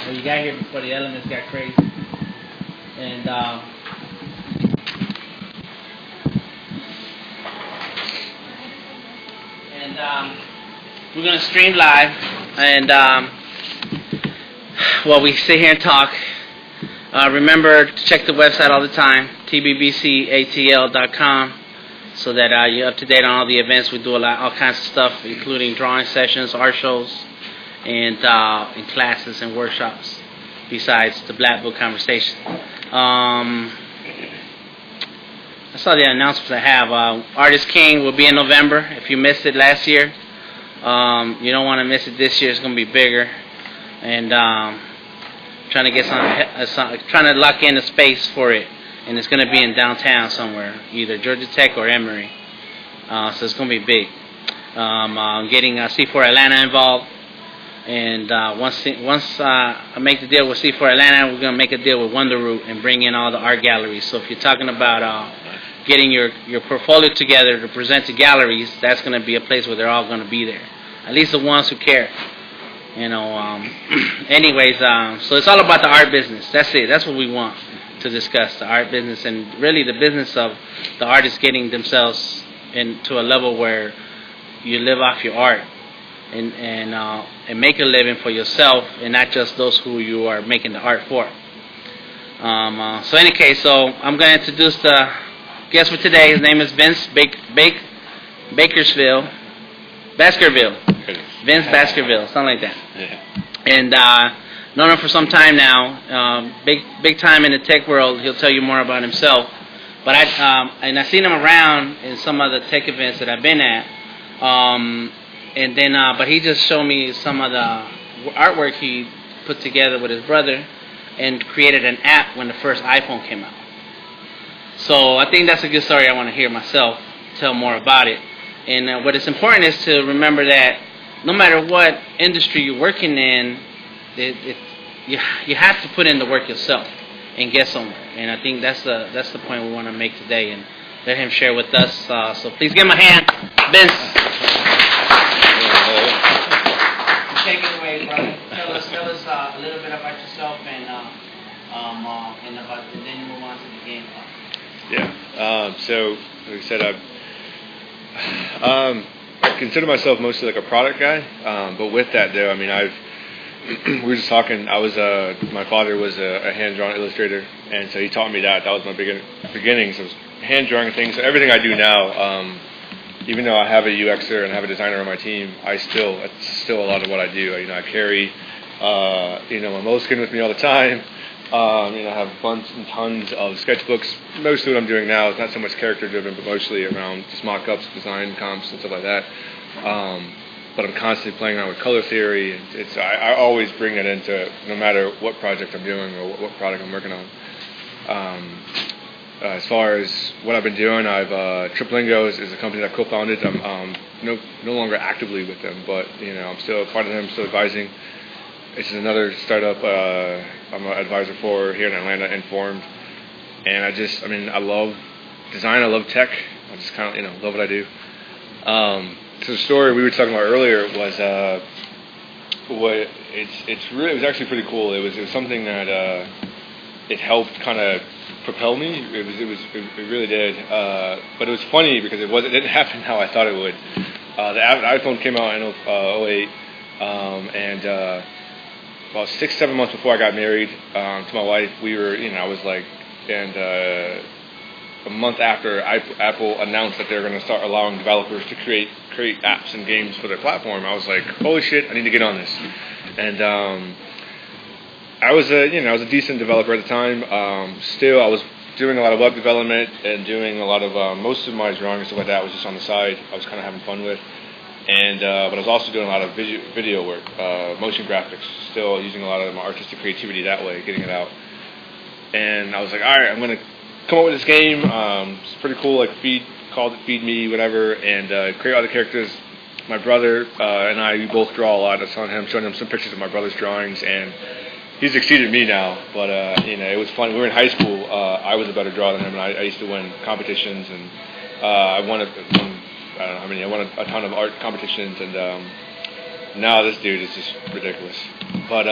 Well, you got here before the elements got crazy. And we're going to stream live. And while we sit here and talk, remember to check the website all the time, TBBCATL.com, so that you're up to date on all the events. We do all kinds of stuff, including drawing sessions, art shows, and classes and workshops, besides the Black Book Conversation. That's all the announcements I have. aUXg will be in November. If you missed it last year, you don't want to miss it this year. It's going to be bigger. And trying to get trying to lock in a space for it. And it's going to be in downtown somewhere, either Georgia Tech or Emory. So it's going to be big. I'm getting C4 Atlanta involved. And once I make the deal with C4 Atlanta, we're going to make a deal with Wonderroot and bring in all the art galleries. So if you're talking about getting your portfolio together to present to galleries, that's going to be a place where they're all going to be there. At least the ones who care. You know. Anyways, so it's all about the art business. That's it. That's what we want to discuss, the art business, and really the business of the artists getting themselves into a level where you live off your art. And make a living for yourself, and not just those who you are making the art for. So in any case, so I'm going to introduce the guest for today. His name is Vince Baskerville. Vince Baskerville, something like that. Yeah. And known him for some time now. Big time in the tech world. He'll tell you more about himself. But I've seen him around in some of the tech events that I've been at. And then, but he just showed me some of the artwork he put together with his brother and created an app when the first iPhone came out. So I think that's a good story I want to hear myself, tell more about it. And what is important is to remember that no matter what industry you're working in, you have to put in the work yourself and get somewhere. And I think that's the point we want to make today, and let him share with us. So please give him a hand, Vince. Take it away, brother. Tell us a little bit about yourself and then move on to the game. Yeah. So, like I said, I consider myself mostly like a product guy. But with that, though, I mean, we were just talking. My father was a hand-drawn illustrator, and so he taught me that. That was my beginnings. It was hand-drawing things. So everything I do now. Even though I have a UXer and have a designer on my team, it's still a lot of what I do. I carry, my moleskin with me all the time. I have bunch and tons of sketchbooks. Most of what I'm doing now is not so much character-driven, but mostly around just mock-ups, design comps, and stuff like that. But I'm constantly playing around with color theory. I always bring it into no matter what project I'm doing or what product I'm working on. As far as what I've been doing, TripLingo is a company that I've co-founded. I'm no longer actively with them, but I'm still a part of them, still advising. It's another startup I'm an advisor for here in Atlanta, Informed. And I love design, I love tech. I just kind of love what I do. So the story we were talking about earlier was it was actually pretty cool. It was something that it helped kind of propel me. It really did. But it was funny because it didn't happen how I thought it would. The iPhone came out in 2008, and about 6-7 months before I got married to my wife, we were, I was like, and a month after Apple announced that they were going to start allowing developers to create apps and games for their platform, I was like, holy shit, I need to get on this. And I was a decent developer at the time. Still, I was doing a lot of web development and doing a lot of most of my drawing and stuff like that was just on the side. I was kind of having fun with, and but I was also doing a lot of video work, motion graphics. Still using a lot of my artistic creativity that way, getting it out. And I was like, all right, I'm gonna come up with this game. It's pretty cool. Like called it Feed Me, whatever, and create all the characters. My brother and I, we both draw a lot. I was showing him some pictures of my brother's drawings, and he's exceeded me now, but it was fun. We were in high school. I was a better drawer than him, and I used to win competitions, and I won a ton of art competitions, and now this dude is just ridiculous. But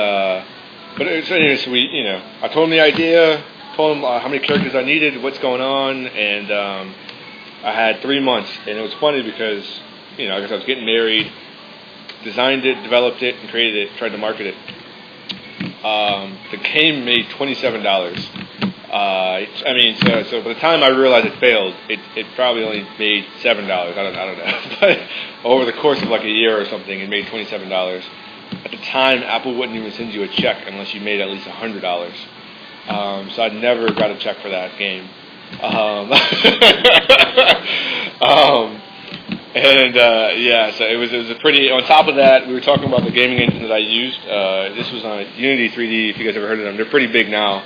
But it's anyway, so I told him the idea, told him how many characters I needed, what's going on, and I had 3 months. And it was funny because, I guess I was getting married, designed it, developed it, and created it, tried to market it. The game made $27. So by the time I realized it failed, it probably only made $7. I don't know. But over the course of like a year or something, it made $27. At the time, Apple wouldn't even send you a check unless you made at least $100. So I never got a check for that game. So it was a pretty. On top of that, we were talking about the gaming engine that I used. This was on Unity 3D. If you guys ever heard of them, they're pretty big now.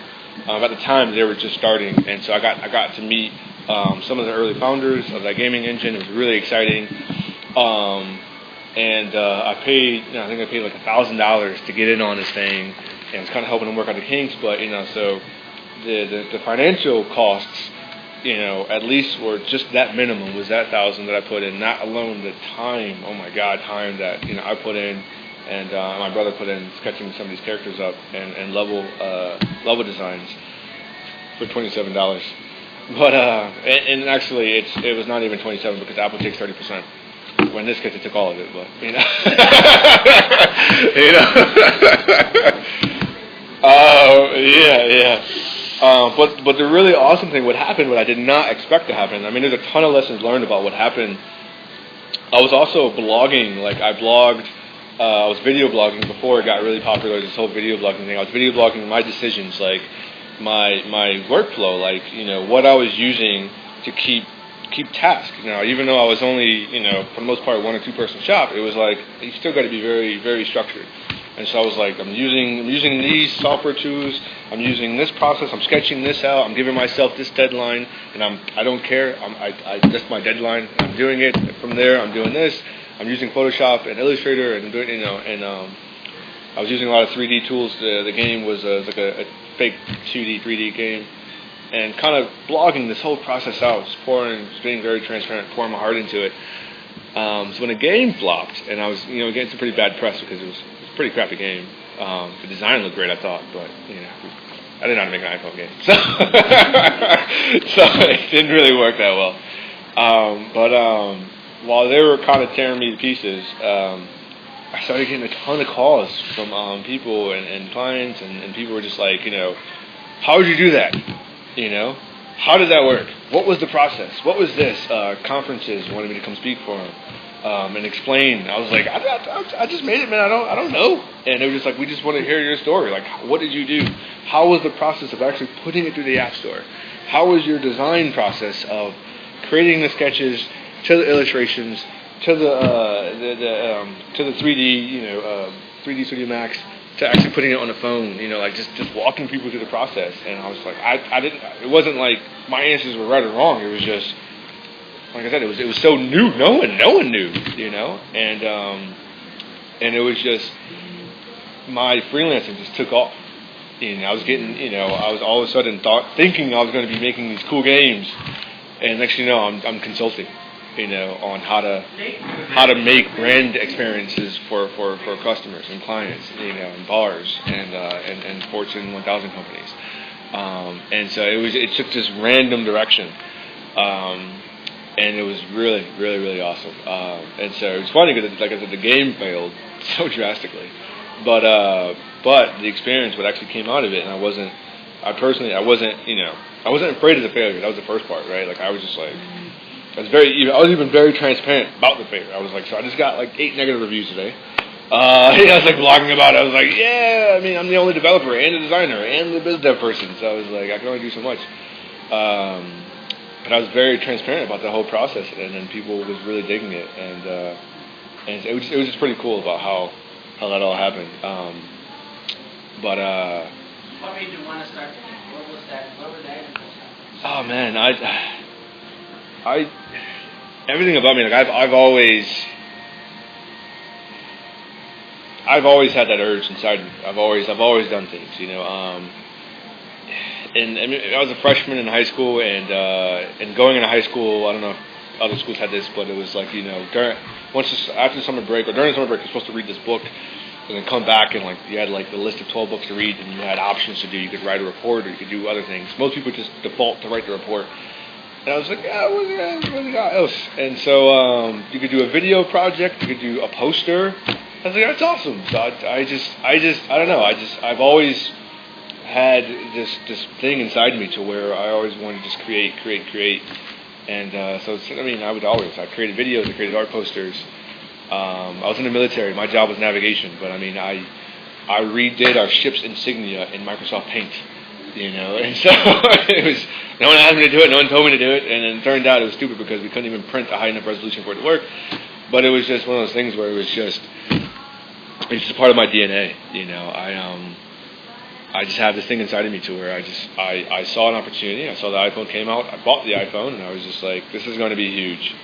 At the time, they were just starting, and so I got to meet some of the early founders of that gaming engine. It was really exciting. I paid, I think I paid like $1,000 to get in on this thing, and it's kind of helping them work out the kinks. But so the financial costs, at least were just that minimum was that $1,000 that I put in. Not alone the time, oh my God, time that I put in, and my brother put in sketching some of these characters up and level designs for $27. But and actually it was not even 27 because Apple takes 30%. Well, in this case, it took all of it, but But the really awesome thing, what happened, what I did not expect to happen. I mean, there's a ton of lessons learned about what happened. I was also blogging. Like I blogged, I was video blogging before it got really popular. This whole video blogging thing. I was video blogging my decisions, like my workflow, like what I was using to keep task. Even though I was only, for the most part, 1 or 2 person shop, it was like you still got to be very, very structured. And so I was like, I'm using these software tools. I'm using this process. I'm sketching this out. I'm giving myself this deadline, and I don't care. That's my deadline. I'm doing it. From there, I'm doing this. I'm using Photoshop and Illustrator, and doing, I was using a lot of 3D tools. The game was like a fake 2D, 3D game. And kind of blogging this whole process out, just being very transparent, pouring my heart into it. So when the game flopped, and I was, getting some pretty bad press because it was a pretty crappy game. The design looked great, I thought, but I didn't know how to make an iPhone game, so it didn't really work that well. While they were kind of tearing me to pieces, I started getting a ton of calls from people and clients, and people were just like, how did you do that? How did that work? What was the process? What was this? Conferences wanted me to come speak for them and explain. I was like, I just made it, man. I don't know. And they were just like, we just want to hear your story. Like, what did you do? How was the process of actually putting it through the App Store? How was your design process of creating the sketches to the illustrations to the 3D, 3D Studio Max, to actually putting it on the phone, like just walking people through the process. And I was like, it wasn't like my answers were right or wrong. It was just, like I said, it was so new. No one knew, and it was just, my freelancing just took off. I was getting, I was all of a sudden thinking I was going to be making these cool games. And next thing you know, I'm consulting, on how to make brand experiences for customers and clients, and bars and Fortune 1000 companies. And so it took this random direction. And it was really, really, really awesome. And so it was funny because, like I said, the game failed so drastically. But the experience, what actually came out of it, and I wasn't afraid of the failure. That was the first part, right? Like I was just like, I was even very transparent about the failure. I was like, so I just got like 8 negative reviews today. I was like blogging about it. I was like, yeah, I mean, I'm the only developer and the designer and the biz dev person, so I was like, I can only do so much. But I was very transparent about the whole process, and then people was really digging it, and it was just pretty cool about how that all happened. What made you want to start? What was that? What were that? Oh man, I everything about me, like I've always had that urge inside me. I've always done things, And I mean, I was a freshman in high school, and going into high school, I don't know if other schools had this, but it was like, after summer break or during summer break, you're supposed to read this book and then come back and like you had like the list of 12 books to read, and you had options to do. You could write a report, or you could do other things. Most people just default to write the report. And I was like, yeah, what else? And so you could do a video project, you could do a poster. I was like, that's awesome. So I don't know. I've always had this thing inside me to where I always wanted to just create. And I created videos, I created art posters. I was in the military. My job was navigation, but I redid our ship's insignia in Microsoft Paint. And so it was, no one asked me to do it, no one told me to do it, and then it turned out it was stupid because we couldn't even print a high enough resolution for it to work. But it was just one of those things where it's just a part of my DNA. I just have this thing inside of me to where I saw an opportunity. I saw the iPhone came out. I bought the iPhone, and I was just like, this is going to be huge.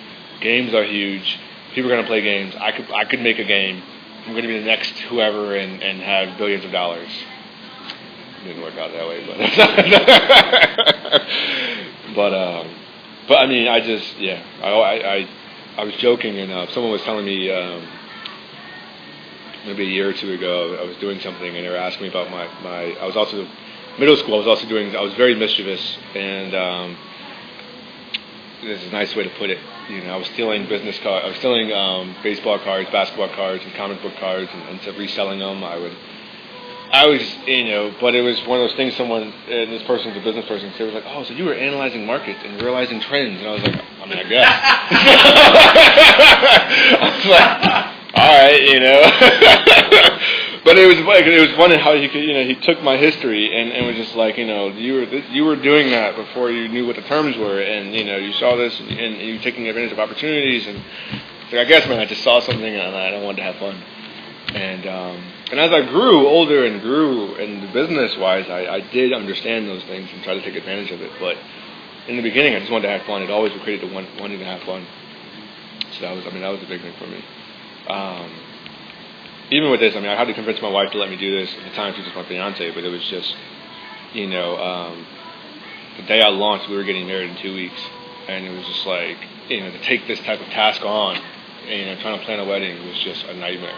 Games are huge. People are going to play games. I could make a game. I'm going to be the next whoever and have billions of dollars. Didn't work out that way, but I mean, I was joking, and someone was telling me maybe a year or two ago I was doing something, and they were asking me about I was also middle school. I was very mischievous, and this is a nice way to put it. I was stealing business cards. I was stealing baseball cards, basketball cards, and comic book cards, and instead of reselling them, but it was one of those things. And this person's a business person, so they was like, "Oh, so you were analyzing markets and realizing trends?" And I was like, "I guess." I was like, "All right, But it was funny how he could, he took my history and was just like, you were doing that before you knew what the terms were, and you saw this and you were taking advantage of opportunities, and so I guess, man, I just saw something and I wanted to have fun. And as I grew older and grew in business-wise, I did understand those things and try to take advantage of it. But in the beginning, I just wanted to have fun. It always equated to wanting to have fun. So that was a big thing for me. Even with this, I had to convince my wife to let me do this. At the time, she was just my fiance, but it was just, the day I launched, we were getting married in 2 weeks, and it was just like, to take this type of task on, trying to plan a wedding was just a nightmare.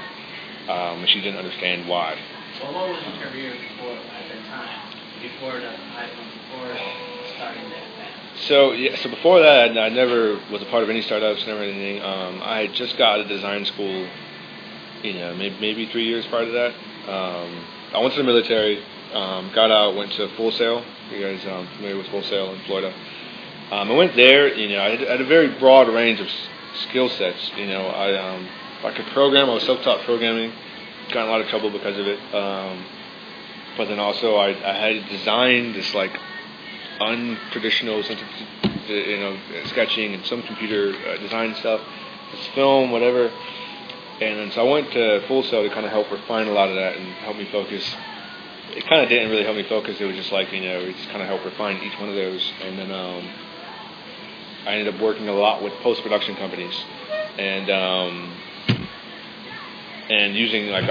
And she didn't understand why. Well, what was your career before at that time? Before the iPhone, before starting that? So before that, I never was a part of any startups, never anything. I had just got out of design school, maybe 3 years prior to that. I went to the military, got out, went to Full Sail. You guys familiar with Full Sail in Florida? I went there. I had a very broad range of skill sets. I could program. I was self-taught programming. Got in a lot of trouble because of it. But then also I had designed this like untraditional sense of sketching and some computer design stuff, this film, whatever. And then so I went to Full Sail to kind of help refine a lot of that and help me focus. It kind of didn't really help me focus. It was just like it just kind of helped refine each one of those. And then I ended up working a lot with post-production companies and using I've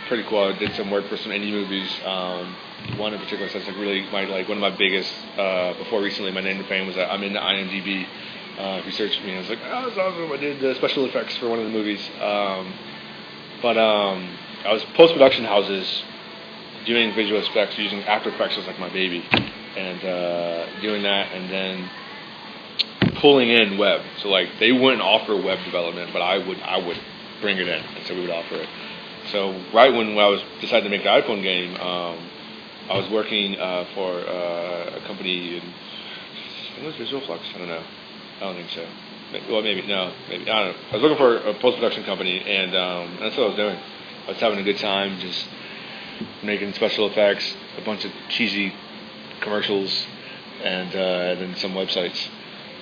pretty cool. I did some work for some indie movies. One in particular that's one of my biggest before recently. My name to fame was that I'm in the IMDb. If you search me, I was like, oh, that's awesome. I did special effects for one of the movies. But I was post-production houses doing visual effects using After Effects was like my baby, and doing that, and then pulling in web. So they wouldn't offer web development, but I would bring it in, and so we would offer it. So right when I was decided to make the iPhone game, I was working for a company in, I think it was Visual Flux. I don't know. I don't think so. Maybe no. Maybe I don't know. I was looking for a post-production company, and that's what I was doing. I was having a good time, just making special effects, a bunch of cheesy commercials, and then some websites.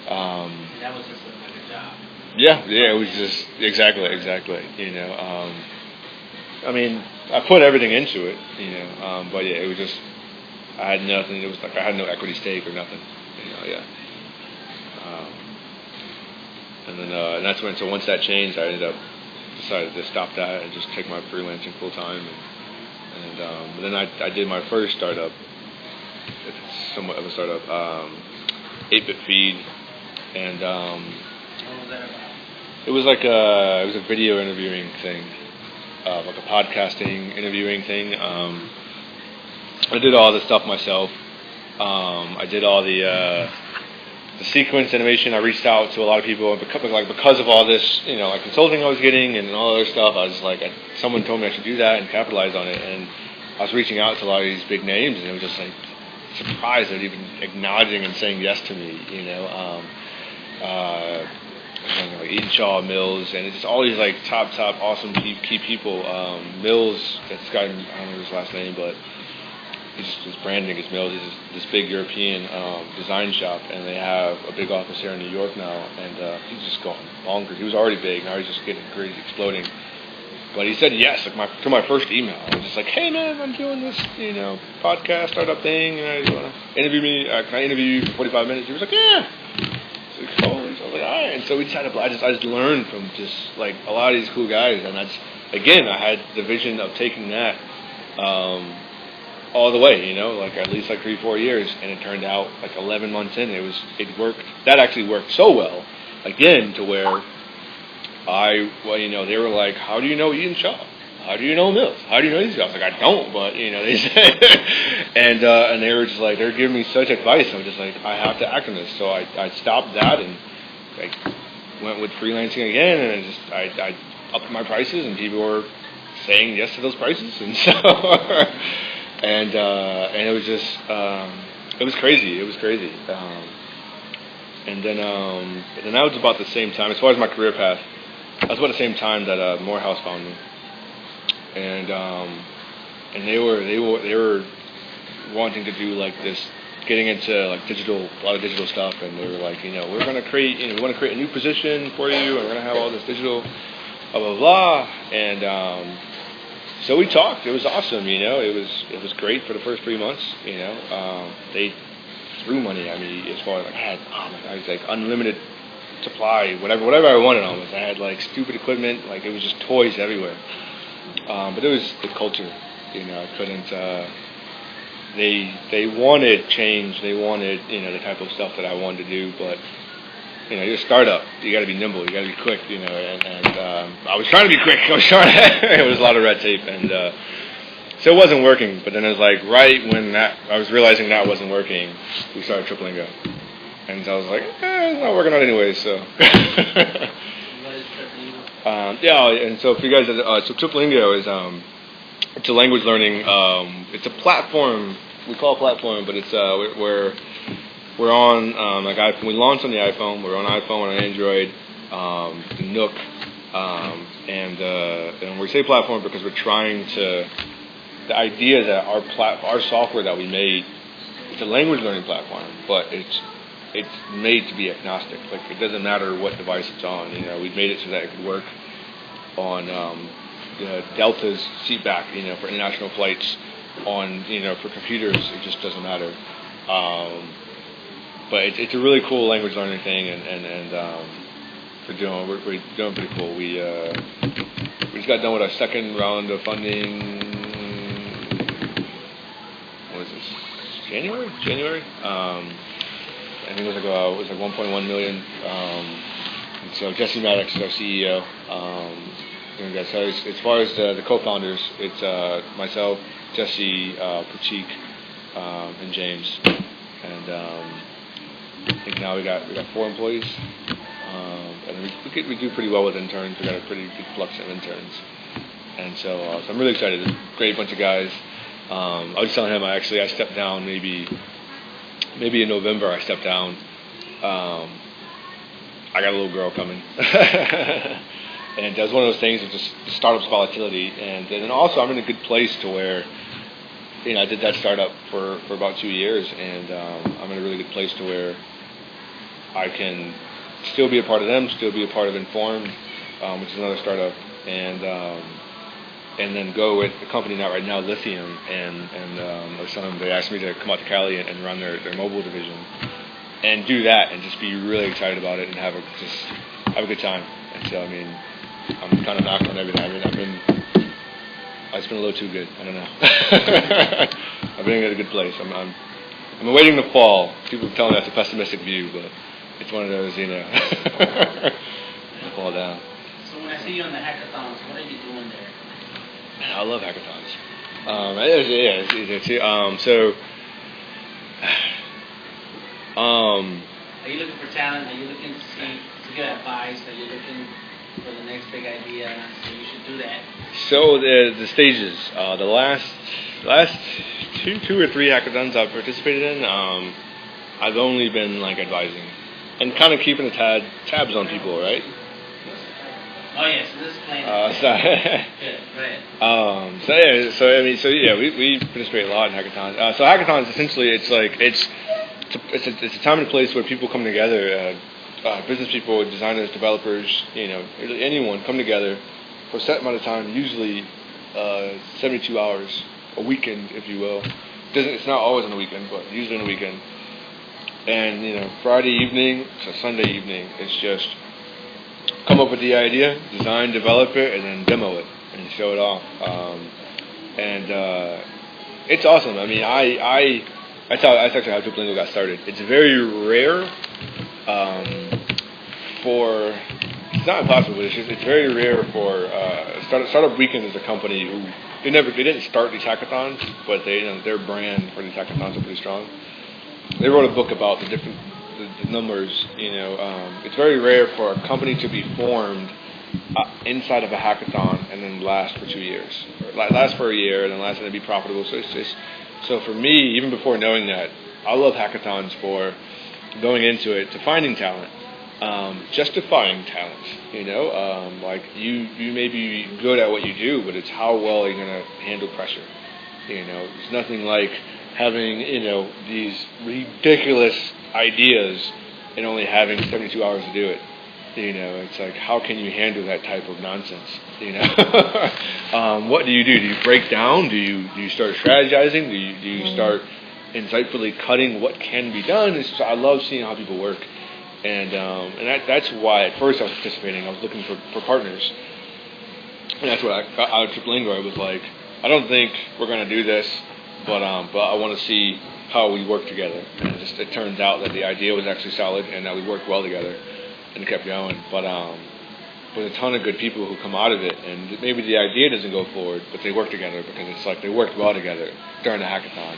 That was just like a job. Yeah, it was just exactly. I put everything into it, but yeah, it was just I had nothing. It was like I had no equity stake or nothing, yeah. And then and that's when. So once that changed, I decided to stop that and just take my freelancing full time. And then I did my first startup. It's somewhat of a startup, 8-bit feed, and what was that about? it was like it was a video interviewing thing. like a podcasting, interviewing thing. I did all the stuff myself. I did all the sequence animation. I reached out to a lot of people, and because of all this, like consulting I was getting and all other stuff, I was like, someone told me I should do that and capitalize on it. And I was reaching out to a lot of these big names, and it was just like surprised they're even acknowledging and saying yes to me. Like Eaton Shaw, Mills, and it's just all these like top awesome key people. Mills, this guy, I don't know his last name, but his branding is Mills. He's this big European design shop, and they have a big office here in New York now, and he's just going bonkers. He was already big, now he's just getting crazy, exploding. But he said yes, to my first email. I was just like, hey man, I'm doing this, podcast startup thing, and you want to interview me? Can I interview you for 45 minutes? He was like, yeah. So I was like, all right. And so we decided, I just learned from just like a lot of these cool guys, and I had the vision of taking that all the way, like at least like 3-4 years, and it turned out like 11 months in, it worked. That actually worked so well, again, to where they were like, how do you know Eaton Shaw? How do you know Mills? How do you know these guys? I was like, I don't, but they said, and they were just like, they're giving me such advice. I'm just like, I have to act on this. So I stopped that and went with freelancing again, and I upped my prices, and people were saying yes to those prices, and so and it was just it was crazy. It was crazy. And then that was about the same time, as far as my career path. That was about the same time that Morehouse found me, and they were wanting to do like this, getting into like a lot of digital stuff, and they were like, we're gonna create, we want to create a new position for you, and we're gonna have all this digital, blah blah blah, and so we talked. It was awesome, it was great for the first 3 months, they threw money at me as far as I was like unlimited supply, whatever I wanted almost. I had like stupid equipment, like it was just toys everywhere. But it was the culture, I couldn't. They wanted change. They wanted the type of stuff that I wanted to do, but you're a startup. You got to be nimble. You got to be quick. And I was trying to be quick. I was trying. It was a lot of red tape, and so it wasn't working. But then it was like right when I was realizing that wasn't working, we started TripLingo. And so I was like, it's not working out anyway, so. What is TripLingo? And so for you guys, so TripLingo is, it's a language learning, it's a platform, we call it a platform, but it's, we're on, we launched on the iPhone, we're on iPhone, we're on Android, the Nook, and we say platform because we're trying to, the idea that our software that we made, it's a language learning platform, but it's made to be agnostic. Like it doesn't matter what device it's on. We made it so that it could work on Delta's seatback, for international flights. On for computers, it just doesn't matter. But it's a really cool language learning thing, and we're doing pretty cool. We just got done with our second round of funding. What is this? January. I think it was like 1.1 million. And so Jesse Maddox is our CEO. So as far as the co-founders, it's myself, Jesse, Pratik, and James. And I think now we got 4 employees. And we do pretty well with interns. We got a pretty good flux of interns. And so I'm really excited. A great bunch of guys. I was telling him I stepped down maybe in November. I stepped down. I got a little girl coming. And it was one of those things of just startup's volatility. And then also I'm in a good place to where, I did that startup for about 2 years, and I'm in a really good place to where I can still be a part of them, still be a part of Inform, which is another startup, and then go with the company right now, Lithium, and I was telling them, they asked me to come out to Cali and run their mobile division, and do that, and just be really excited about it, and have a good time. And so, I'm kind of knocked on everything. It's been a little too good. I don't know. I've been in a good place. I'm awaiting the fall. People tell me that's a pessimistic view, but it's one of those, fall down. So when I see you on the hackathons, what are you doing there? Man, I love hackathons. Are you looking for talent? Are you looking to get advice? Are you looking for the next big idea? So you should do that. So the stages, the last two or three hackathons I've participated in, I've only been like advising and kind of keeping the tabs on people, right? Oh yeah, so this is playing. We participate a lot in hackathons. So hackathons essentially it's a time and place where people come together, business people, designers, developers, really anyone come together for a set amount of time, usually 72 hours, a weekend, if you will. It's not always on the weekend, but usually on the weekend. And Friday evening to Sunday evening, it's just come up with the idea, design, develop it, and then demo it and show it off. It's awesome. I mean, that's actually how TripLingo got started. It's very rare it's not impossible, but it's very rare for Startup Weekend is a company who they didn't start these hackathons, but their brand for these hackathons are pretty strong. They wrote a book about the numbers. It's very rare for a company to be formed inside of a hackathon and then last for 2 years, or last for a year and then last and then be profitable. So for me, even before knowing that, I love hackathons for going into it to finding talent. Justifying talent, like you may be good at what you do, but it's how well you're going to handle pressure. It's nothing like having, these ridiculous ideas and only having 72 hours to do it. It's like, how can you handle that type of nonsense? What do you do? Do you break down? Do you start strategizing? Do you start insightfully cutting what can be done? I love seeing how people work. And that's why at first I was participating. I was looking for partners, and that's what out of TripLingo. I was like, I don't think we're going to do this, but I want to see how we work together. And it turns out that the idea was actually solid, and that we worked well together, and kept going. But with a ton of good people who come out of it, and maybe the idea doesn't go forward, but they work together because it's like they worked well together during the hackathon.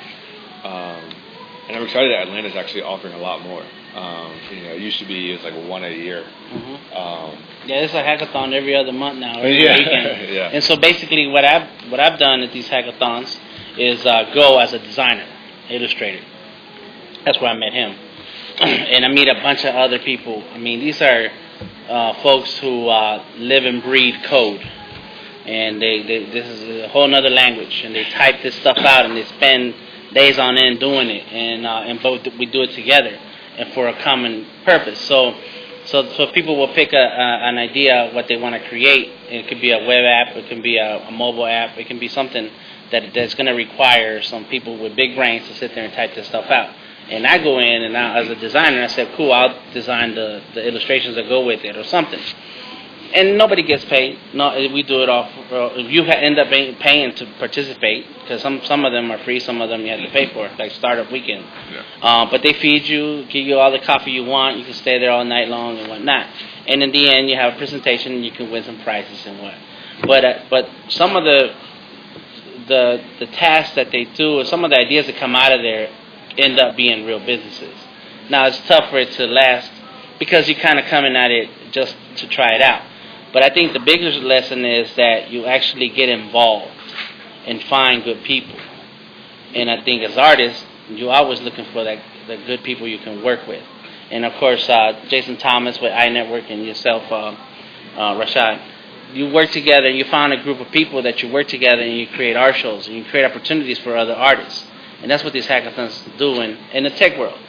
And I'm excited that Atlanta's actually offering a lot more. It used to be like one a year. Mm-hmm. It's a hackathon every other month now. Every weekend. Yeah. And so basically, what I've done at these hackathons is go as a designer, illustrator. That's where I met him, and I meet a bunch of other people. I mean, these are folks who live and breathe code, and this is a whole other language, and they type this stuff out, and they spend days on end doing it, and both we do it together and for a common purpose. So people will pick an idea what they want to create. It could be a web app, it can be a mobile app, it can be something that's going to require some people with big brains to sit there and type this stuff out. And I go in, and as a designer, I said, cool, I'll design the illustrations that go with it or something. And nobody gets paid. No, we do it off. You end up paying to participate, because some of them are free, some of them you have to pay for, like Startup Weekend. Yeah. But they feed you, give you all the coffee you want. You can stay there all night long and whatnot. And in the end, you have a presentation, and you can win some prizes and what. But some of the tasks that they do, or some of the ideas that come out of there, end up being real businesses. Now it's tough for it to last because you're kind of coming at it just to try it out. But I think the biggest lesson is that you actually get involved and find good people. And I think as artists, you're always looking for the good people you can work with. And of course, Jason Thomas with iNetwork and yourself, Rashad, you work together and you find a group of people that you work together and you create art shows and you create opportunities for other artists. And that's what these hackathons do in the tech world.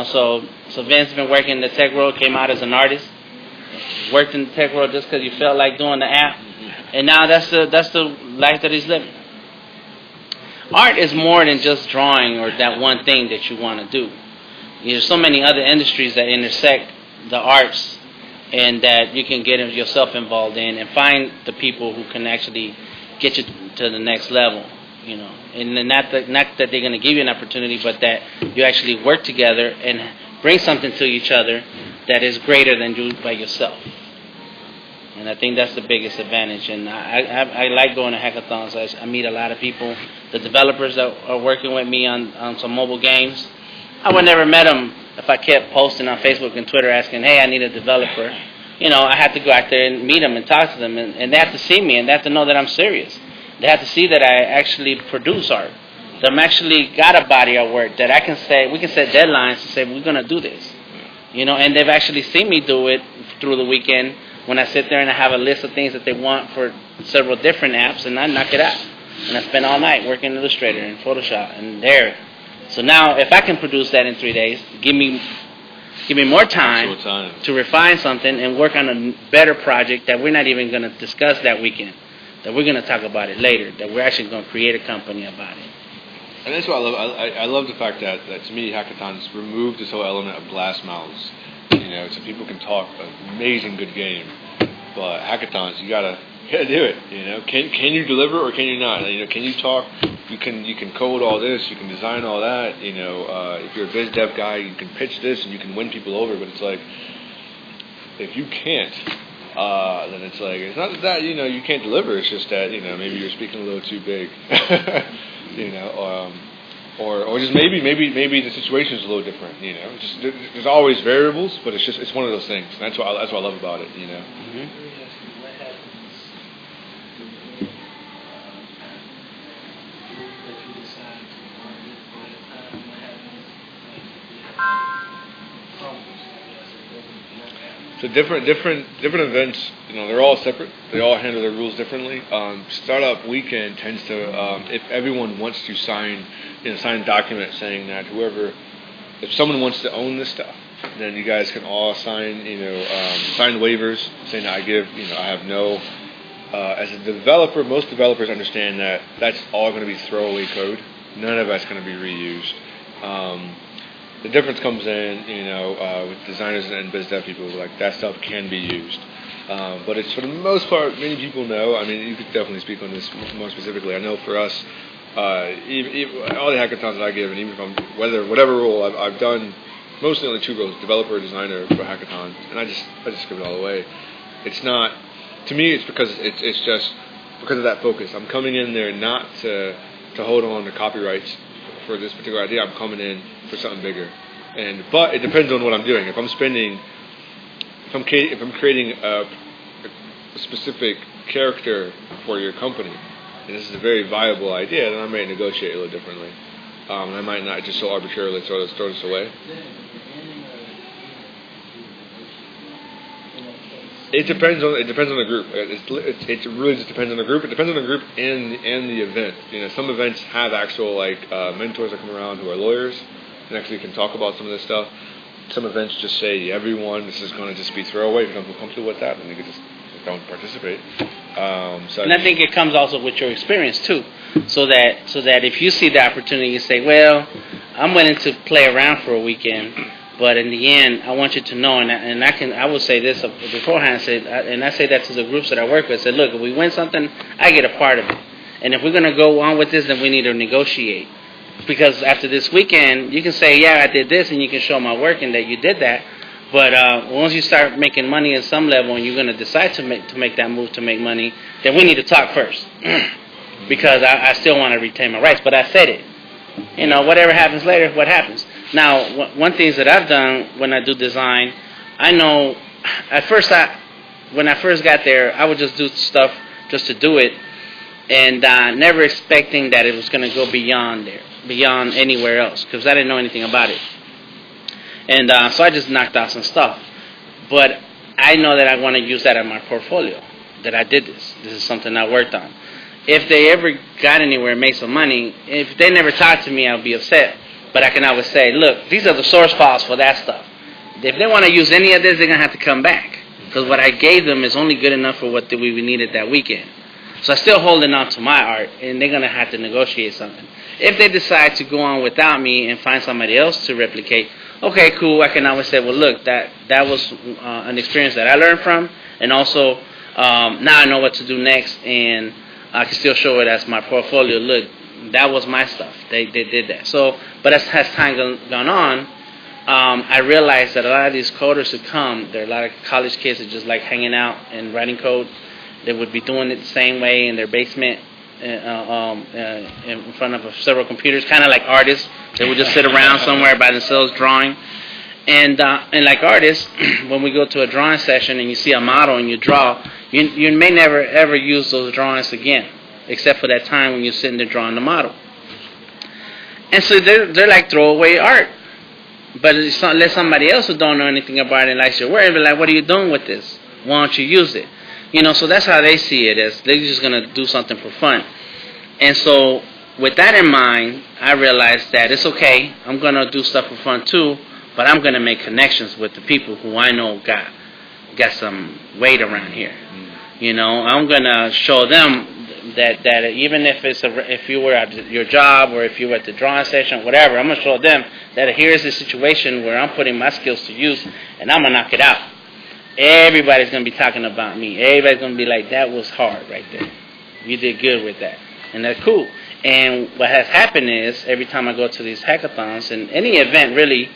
So Vince's been working in the tech world, came out as an artist, worked in the tech world just because you felt like doing the app, and now that's the life that he's living. Art is more than just drawing or that one thing that you want to do. There's so many other industries that intersect the arts, and that you can get yourself involved in and find the people who can actually get you to the next level. And not that they're going to give you an opportunity, but that you actually work together and bring something to each other that is greater than you by yourself. And I think that's the biggest advantage. And I like going to hackathons. I meet a lot of people. The developers that are working with me on some mobile games, I would never met them if I kept posting on Facebook and Twitter asking, hey, I need a developer. I have to go out there and meet them and talk to them. And they have to see me and they have to know that I'm serious. They have to see that I actually produce art. That I'm actually got a body of work that I can say, we can set deadlines to say we're going to do this. And they've actually seen me do it through the weekend when I sit there and I have a list of things that they want for several different apps and I knock it out. And I spend all night working in Illustrator and Photoshop and there. So now if I can produce that in 3 days, give me more time to refine something and work on a better project that we're not even going to discuss that weekend, that we're going to talk about it later, that we're actually going to create a company about it. And that's what I love. I love the fact that to me, hackathons remove this whole element of glass mouths. So people can talk an amazing good game, but hackathons, you gotta do it. Can you deliver or can you not? Can you talk? You can code all this. You can design all that. If you're a biz dev guy, you can pitch this and you can win people over. But it's like, if you can't, then it's like it's not that you can't deliver. It's just that maybe you're speaking a little too big. Or just maybe the situation is a little different. Just there's always variables, but it's one of those things. And that's what I love about it. Mm-hmm. So different events, they're all separate. They all handle their rules differently. Startup Weekend tends to, if everyone wants to sign a document saying that if someone wants to own this stuff, then you guys can all sign, sign waivers saying that I have no. As a developer, most developers understand that that's all going to be throwaway code. None of that's going to be reused. The difference comes in, with designers and biz dev people, like that stuff can be used. But it's for the most part, many people know. I mean, you could definitely speak on this more specifically. I know for us, all the hackathons that I give, and even from whatever role I've done, mostly only 2 roles: developer, designer for hackathons, and I just give it all away. It's not, to me, it's because it's just because of that focus. I'm coming in there not to hold on to copyrights for this particular idea. I'm coming in for something bigger, but it depends on what I'm doing. If I'm creating a specific character for your company, and this is a very viable idea, then I might negotiate a little differently. I might not just so arbitrarily throw this away. It depends on the group. It really just depends on the group. It depends on the group and the event. Some events have actual mentors that come around who are lawyers and actually can talk about some of this stuff. Some events just say everyone, this is going to just be throwaway. If you don't feel comfortable with that, then you can just don't participate. And I think it comes also with your experience too, so that if you see the opportunity, you say, well, I'm willing to play around for a weekend. But in the end, I want you to know, and I will say this beforehand, and I say that to the groups that I work with. I said, look, if we win something, I get a part of it. And if we're going to go on with this, then we need to negotiate. Because after this weekend, you can say, yeah, I did this, and you can show my work and that you did that. But once you start making money at some level and you're going to decide to make that move to make money, then we need to talk first. Because I still want to retain my rights. But I said it. Whatever happens later, what happens. Now, one thing that I've done when I do design, I know when I first got there, I would just do stuff just to do it, and never expecting that it was going to go beyond anywhere else, because I didn't know anything about it. And so I just knocked out some stuff. But I know that I want to use that in my portfolio, that I did this. This is something I worked on. If they ever got anywhere and made some money, if they never talked to me, I'll be upset. But I can always say, look, these are the source files for that stuff. If they want to use any of this, they're going to have to come back. Because what I gave them is only good enough for what we needed that weekend. So I'm still holding on to my art, and they're going to have to negotiate something. If they decide to go on without me and find somebody else to replicate, okay, cool, I can always say, well, look, that was an experience that I learned from, and also now I know what to do next, and I can still show it as my portfolio. Look, that was my stuff. They did that. So, but as time gone on, I realized that a lot of these coders who come, there are a lot of college kids that just like hanging out and writing code. They would be doing it the same way in their basement, in front of several computers, kind of like artists. They would just sit around somewhere by themselves drawing. And like artists, when we go to a drawing session and you see a model and you draw, you may never ever use those drawings again, except for that time when you're sitting there drawing the model. And so they're like throwaway art. But let somebody else who don't know anything about it and likes your work be like, what are you doing with this? Why don't you use it? So that's how they see it, as they're just going to do something for fun. And so with that in mind, I realized that it's okay, I'm going to do stuff for fun too, but I'm going to make connections with the people who I know got some weight around here. I'm going to show them that even if you were at your job or if you were at the drawing session, whatever, I'm going to show them that here's a situation where I'm putting my skills to use and I'm going to knock it out. Everybody's going to be talking about me. Everybody's going to be like, that was hard right there. You did good with that. And that's cool. And what has happened is every time I go to these hackathons and any event really,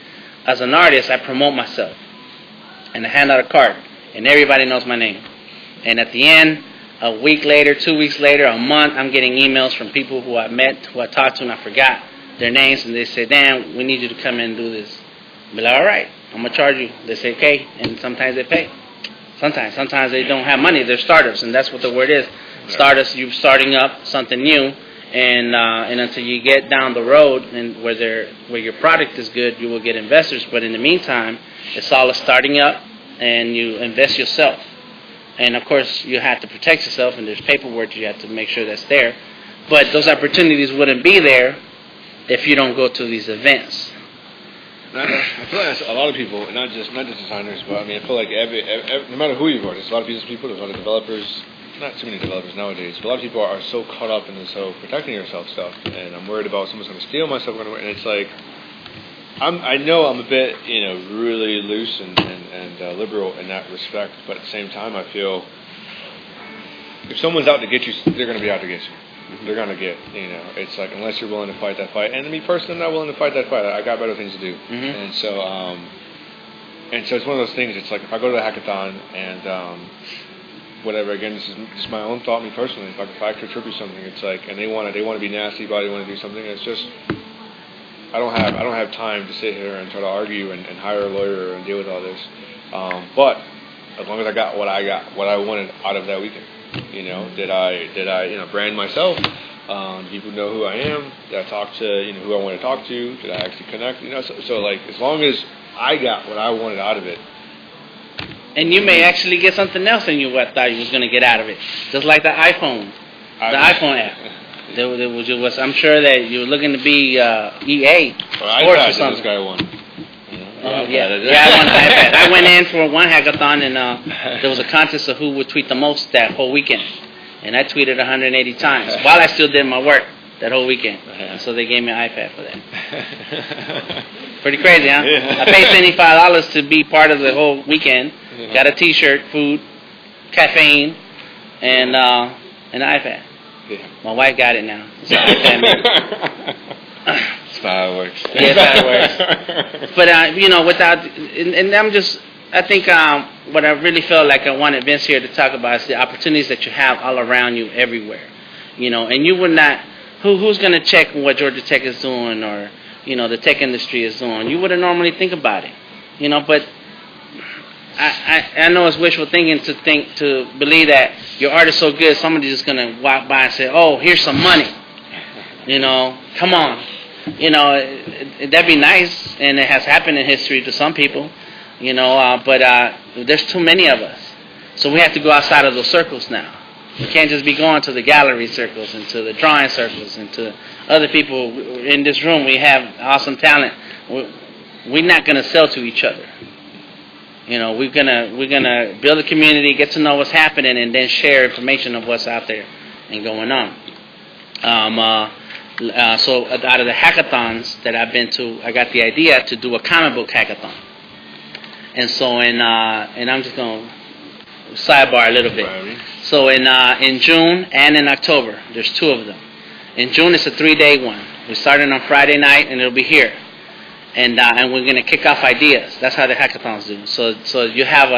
as an artist, I promote myself. And I hand out a card. And everybody knows my name. And at the end, a week later, 2 weeks later, a month, I'm getting emails from people who I met, who I talked to, and I forgot their names. And they say, Dan, we need you to come in and do this. I'll be like, all right, I'm going to charge you. They say, okay. And sometimes they pay. Sometimes they don't have money. They're startups, and that's what the word is. Startups, you're starting up something new, and until you get down the road and where your product is good, you will get investors. But in the meantime, it's all a starting up, and you invest yourself. And of course, you have to protect yourself, and there's paperwork you have to make sure that's there. But those opportunities wouldn't be there if you don't go to these events. I feel like a lot of people, not just designers, but I feel like every no matter who you are, there's a lot of business people, there's a lot of developers, not too many developers nowadays, but a lot of people are so caught up in this whole protecting yourself stuff, and I'm worried about someone's going to steal my stuff, and it's like, I know I'm a bit, really loose and liberal in that respect, but at the same time, I feel if someone's out to get you, they're going to be out to get you. They're going to get, it's like, unless you're willing to fight that fight. And me personally, I'm not willing to fight that fight. I got better things to do. And so it's one of those things. It's like, if I go to the hackathon and whatever, again, this is just my own thought, me personally, if I contribute something, it's like, and they want to be nasty about it, they want to do something, it's just, I don't have time to sit here and try to argue and hire a lawyer and deal with all this. But as long as I got what I wanted out of that weekend. Did I brand myself? People know who I am. Did I talk to who I want to talk to? Did I actually connect? So like as long as I got what I wanted out of it. And you may actually get something else than you thought you was going to get out of it. Just like the iPhone app. I'm sure that you were looking to be EA Sports or something. This guy won. I won an iPad. I went in for one hackathon, and there was a contest of who would tweet the most that whole weekend. And I tweeted 180 times while I still did my work that whole weekend. And so they gave me an iPad for that. Pretty crazy, huh? Yeah. I paid $75 to be part of the whole weekend. Got a T-shirt, food, caffeine, and an iPad. Yeah. My wife got it now. It's an iPad maybe. That's how it works. Yeah, that's how it works. But, without, and I think what I really felt like I wanted Vince here to talk about is the opportunities that you have all around you everywhere. And you would not, who's going to check what Georgia Tech is doing or, the tech industry is doing? You wouldn't normally think about it, but I know it's wishful thinking to believe that your art is so good, somebody's just going to walk by and say, oh, here's some money. Come on. That'd be nice, and it has happened in history to some people, but there's too many of us. So we have to go outside of those circles now. We can't just be going to the gallery circles and to the drawing circles and to other people. In this room, we have awesome talent. We're not going to sell to each other. We're gonna build a community, get to know what's happening, and then share information of what's out there and going on. So out of the hackathons that I've been to, I got the idea to do a comic book hackathon. And so and I'm just gonna sidebar a little bit. So in June and in October, there's 2 of them. In June, it's a 3-day one. We started on Friday night, and it'll be here. and we're going to kick off ideas. That's how the hackathons do. So you have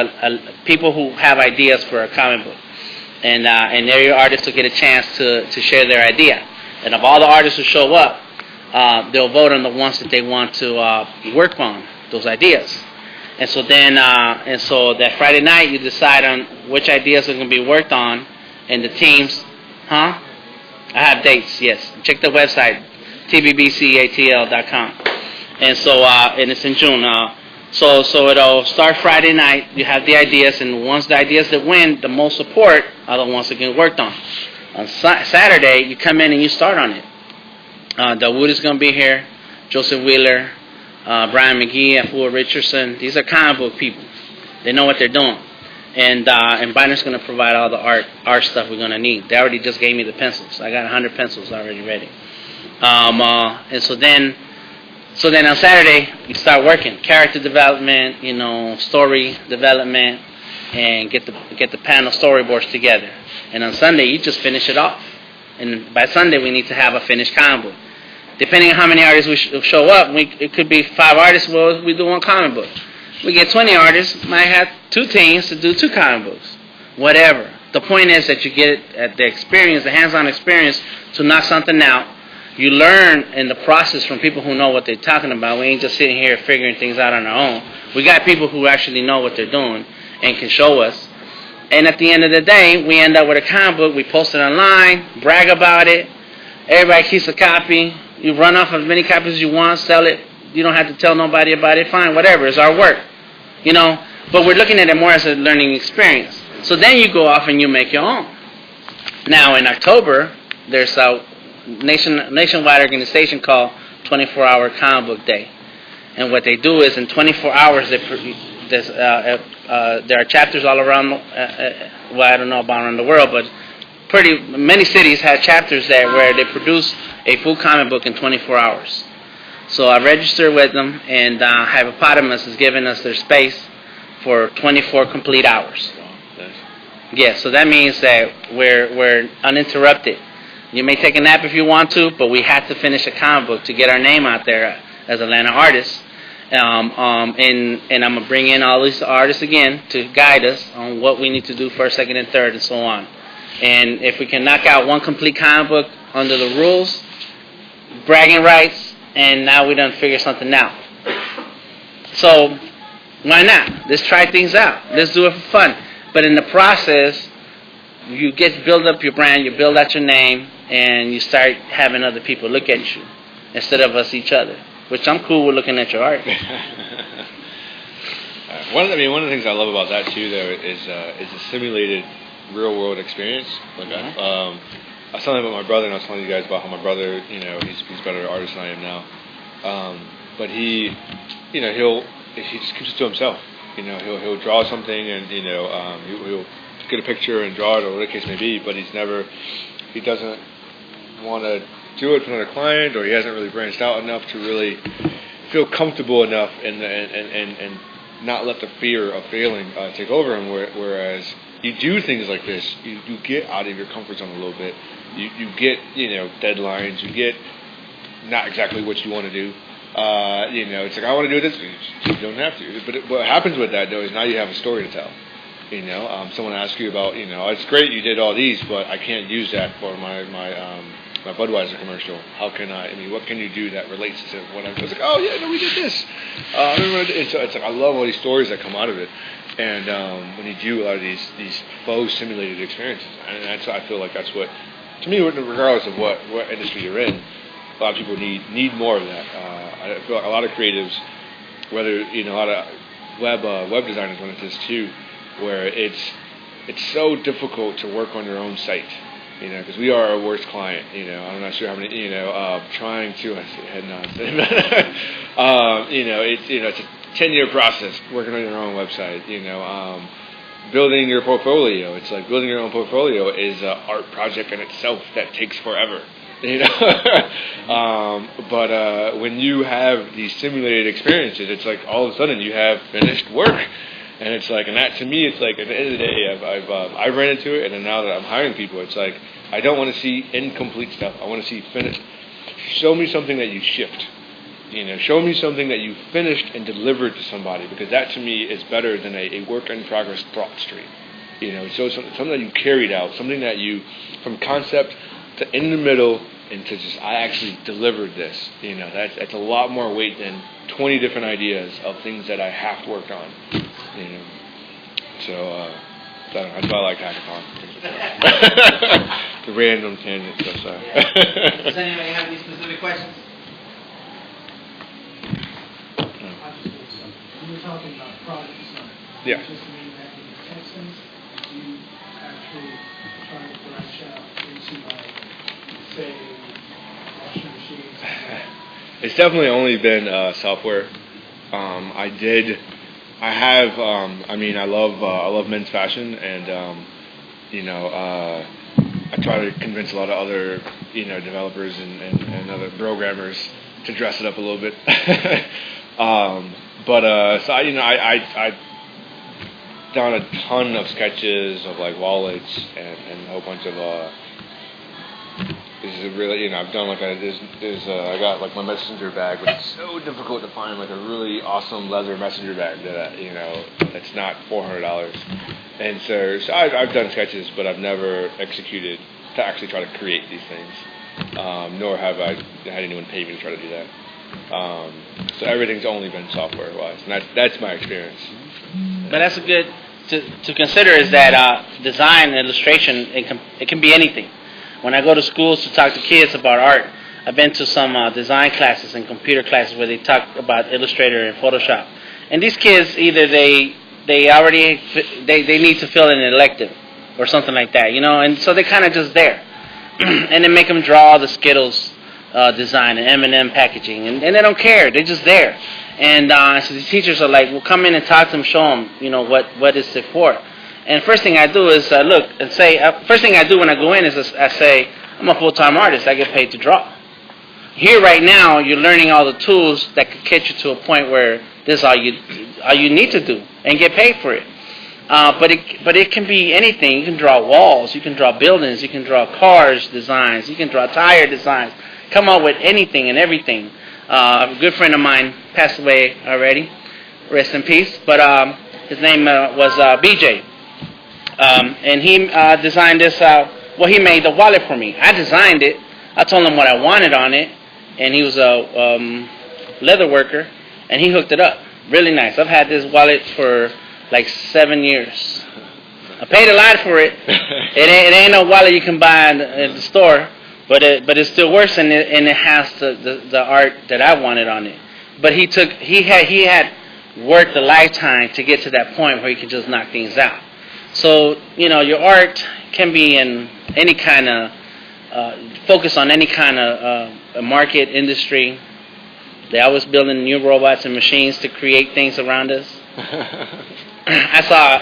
people who have ideas for a comic book, and area artists will get a chance to share their idea. And of all the artists who show up, they'll vote on the ones that they want to work on those ideas. And so then, that Friday night, you decide on which ideas are going to be worked on, and the teams, I have dates, yes. Check the website, TBBCATL.com. And so, and it's in June. So it'll start Friday night. You have the ideas, and once the ideas that win the most support are the ones that get worked on. On Saturday, you come in and you start on it. Dawood is going to be here, Joseph Wheeler, Brian McGee, Afua Richardson. These are comic book people. They know what they're doing. And Byner's going to provide all the art stuff we're going to need. They already just gave me the pencils. I got 100 pencils already ready. And so then on Saturday, you start working. Character development, story development, and get the panel storyboards together. And on Sunday, you just finish it off. And by Sunday, we need to have a finished comic book. Depending on how many artists we show up, it could be 5 artists, well, we do 1 comic book. We get 20 artists, might have 2 teams to do 2 comic books. Whatever. The point is that you get the experience, the hands-on experience to knock something out. You learn in the process from people who know what they're talking about. We ain't just sitting here figuring things out on our own. We got people who actually know what they're doing and can show us. And at the end of the day, we end up with a comic book. We post it online, brag about it. Everybody keeps a copy. You run off as many copies as you want, sell it. You don't have to tell nobody about it. Fine, whatever. It's our work. But we're looking at it more as a learning experience. So then you go off and you make your own. Now, in October, there's a nationwide organization called 24-Hour Comic Book Day. And what they do is in 24 hours, there are chapters all around, I don't know about around the world, but many cities have chapters there where they produce a full comic book in 24 hours. So I registered with them, and Hippopotamus has given us their space for 24 complete hours. Yeah, so that means that we're uninterrupted. You may take a nap if you want to, but we had to finish a comic book to get our name out there as Atlanta artists. And I'm going to bring in all these artists again to guide us on what we need to do first, second, and third, and so on. And if we can knock out 1 complete comic book under the rules, bragging rights, and now we done figure something out. So why not? Let's try things out. Let's do it for fun. But in the process, you build up your brand, you build out your name, and you start having other people look at you instead of us each other. Which I'm cool with looking at your art. One of the things I love about that too, though, is a simulated real world experience. Like I was telling about my brother, and I was telling you guys about how my brother, he's a better artist than I am now. But he just keeps it to himself. He'll draw something, and he'll get a picture and draw it, or whatever the case may be. But he doesn't want to do it for another client, or he hasn't really branched out enough to really feel comfortable enough and not let the fear of failing take over him. Whereas you do things like this, you get out of your comfort zone a little bit. You get deadlines. You get not exactly what you want to do. It's like, I want to do this. You don't have to. But what happens with that, though, is now you have a story to tell. Someone asks you about, it's great you did all these, but I can't use that for my Budweiser commercial. How can what can you do that relates to what I was like, oh yeah, no, we did this. It's like, I love all these stories that come out of it. And when you do a lot of these faux simulated experiences, and I feel like that's what, to me, regardless of what industry you're in, a lot of people need more of that. I feel like a lot of creatives, whether a lot of web designers run into this too, where it's so difficult to work on your own site. Because we are our worst client. I'm not sure how many. Trying to head nods. It's a 10-year process working on your own website. Building your portfolio. It's like building your own portfolio is an art project in itself that takes forever. But when you have these simulated experiences, it's like all of a sudden you have finished work. And it's like, and that to me, it's like at the end of the day, I've ran into it, and then now that I'm hiring people, it's like I don't want to see incomplete stuff. I want to see finished. Show me something that you shipped. show me something that you finished and delivered to somebody, because that to me is better than a work in progress thought stream. So something that you carried out, something that you, from concept to in the middle, and to just, I actually delivered this. That's a lot more weight than 20 different ideas of things that I half worked on. So that's why I like hackathon. The random tangent stuff. Sorry. Does anybody have any specific questions? You were talking about product design. Yeah. Just mean that in Texans, you actually try to branch out into say, washing machines. It's definitely only been software. I love men's fashion, and I try to convince a lot of other developers and other programmers to dress it up a little bit. I've done a ton of sketches of like wallets and a whole bunch of this is really I've done like I got like my messenger bag, but it's so difficult to find like a really awesome leather messenger bag that that's not $400. And so I've done sketches, but I've never executed to actually try to create these things. Nor have I had anyone pay me to try to do that. So everything's only been software wise, and that's my experience. But that's a good to consider is that design and illustration, it can be anything. When I go to schools to talk to kids about art, I've been to some design classes and computer classes where they talk about Illustrator and Photoshop. And these kids, either they need to fill in an elective or something like that, and so they're kind of just there. And then make them draw the Skittles design and M&M packaging, and they don't care. They're just there. And so the teachers are like, well, come in and talk to them, show them, what is it for. And first thing I do is look and say, first thing I do when I go in is I say, I'm a full-time artist. I get paid to draw. Here right now, you're learning all the tools that could get you to a point where this is all you need to do and get paid for it. But it can be anything. You can draw walls, you can draw buildings, you can draw cars designs, you can draw tire designs. Come up with anything and everything. A good friend of mine passed away already. Rest in peace. But his name was BJ. And he designed this, he made the wallet for me. I designed it. I told him what I wanted on it. And he was a leather worker. And he hooked it up. Really nice. I've had this wallet for like 7 years. I paid a lot for it. It ain't no wallet you can buy at the store. But it still works, and it has the art that I wanted on it. But he had worked a lifetime to get to that point where he could just knock things out. So your art can be in any kind of focus on any kind of market industry. They're always building new robots and machines to create things around us. I saw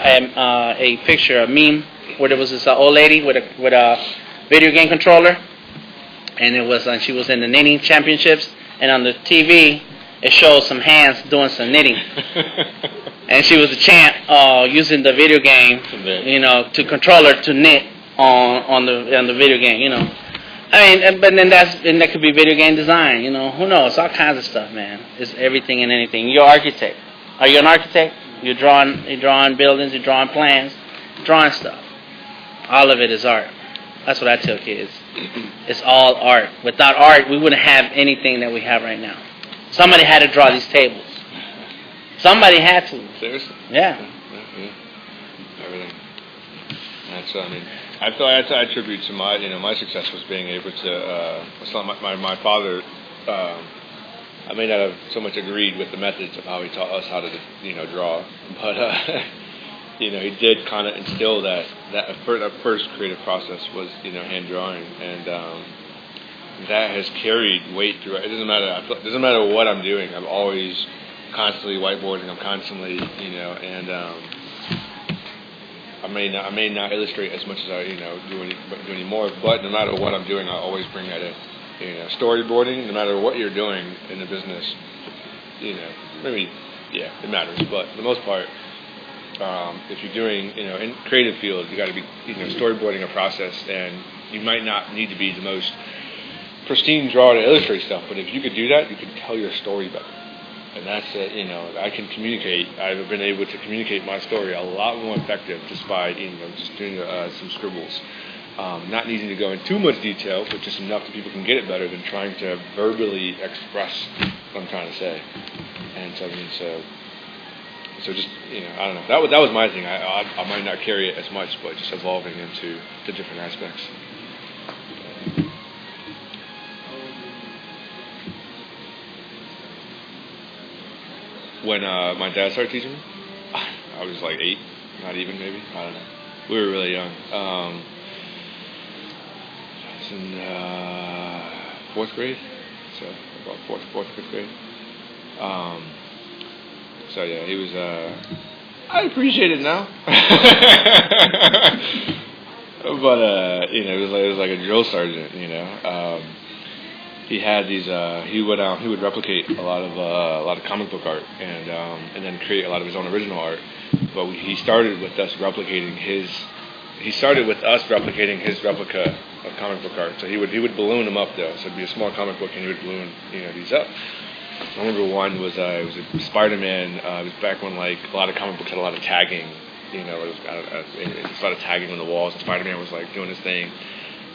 a picture, a meme, where there was this old lady with a video game controller. And she was in the knitting championships, and on the TV, it showed some hands doing some knitting. And she was the champ, using the video game, to control her to knit on the video game, I mean, but then that could be video game design, who knows? All kinds of stuff, man. It's everything and anything. You're an architect. Are you an architect? You're drawing buildings, you're drawing plans, drawing stuff. All of it is art. That's what I tell kids. It's all art. Without art, we wouldn't have anything that we have right now. Somebody had to draw these tables. Somebody had to. Seriously? Yeah. Everything. I attribute to my success was being able to. My father. I may not have so much agreed with the methods of how he taught us how to, draw, but. He did kind of instill that first creative process was, hand drawing, and that has carried weight through it. It doesn't matter what I'm doing. I'm always constantly whiteboarding. I'm constantly, and I may not illustrate as much as I, do anymore. But no matter what I'm doing, I always bring that in. Storyboarding. No matter what you're doing in the business, maybe it matters, but for the most part. If you're doing, in creative field, you got to be, storyboarding a process, and you might not need to be the most pristine draw to illustrate stuff, but if you could do that, you could tell your story better. And that's it, you know, I can communicate. I've been able to communicate my story a lot more effective just by, you know, just doing some scribbles. Not needing to go into too much detail, but just enough that people can get it better than trying to verbally express what I'm trying to say. And so, I mean, so just, you know, I don't know. That was my thing. I might not carry it as much, but just evolving into the different aspects. When my dad started teaching me, I was like 8, not even maybe. I don't know. We were really young. I was in 4th grade, so about 4th, 5th grade. So yeah, he was. I appreciate it now, but you know, it was like a drill sergeant. You know, he had these. He would replicate a lot of comic book art, and then create a lot of his own original art. But he started with us replicating his. He started with us replicating his replica of comic book art. So he would balloon them up though. So it'd be a small comic book, and he would balloon these up. I remember one was it was a Spider-Man. It was back when like a lot of comic books had a lot of tagging. You know, it was a lot of tagging on the walls. And Spider-Man was like doing his thing,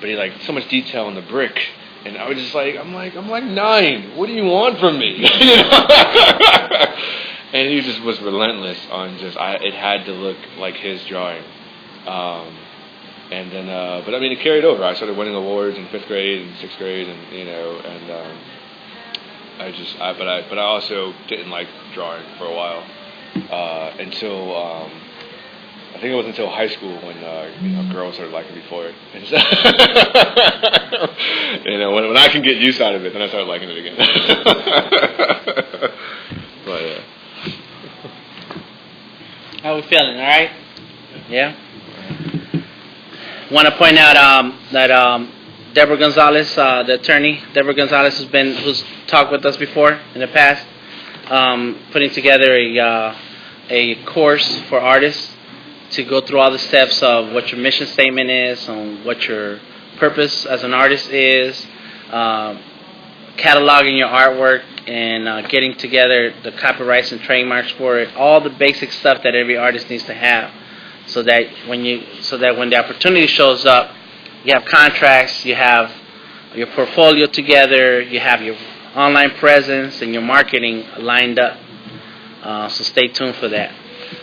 but he like so much detail on the brick. And I was just like, I'm like 9. What do you want from me? You know? And he just was relentless on just. It had to look like his drawing. And then, but I mean, it carried over. I started winning awards in 5th grade and 6th grade, and you know, and but I also didn't like drawing for a while until I think it was until high school when girls started liking me for it. And so, you know, when I can get use out of it, then I started liking it again. But yeah. How we feeling? All right? Yeah. Want to point out that Deborah Gonzalez, the attorney, Deborah Gonzalez who's talked with us before in the past, putting together a course for artists to go through all the steps of what your mission statement is, on what your purpose as an artist is, cataloging your artwork, and getting together the copyrights and trademarks for it, all the basic stuff that every artist needs to have, so that when the opportunity shows up, you have contracts, you have your portfolio together, you have your online presence and your marketing lined up. So stay tuned for that.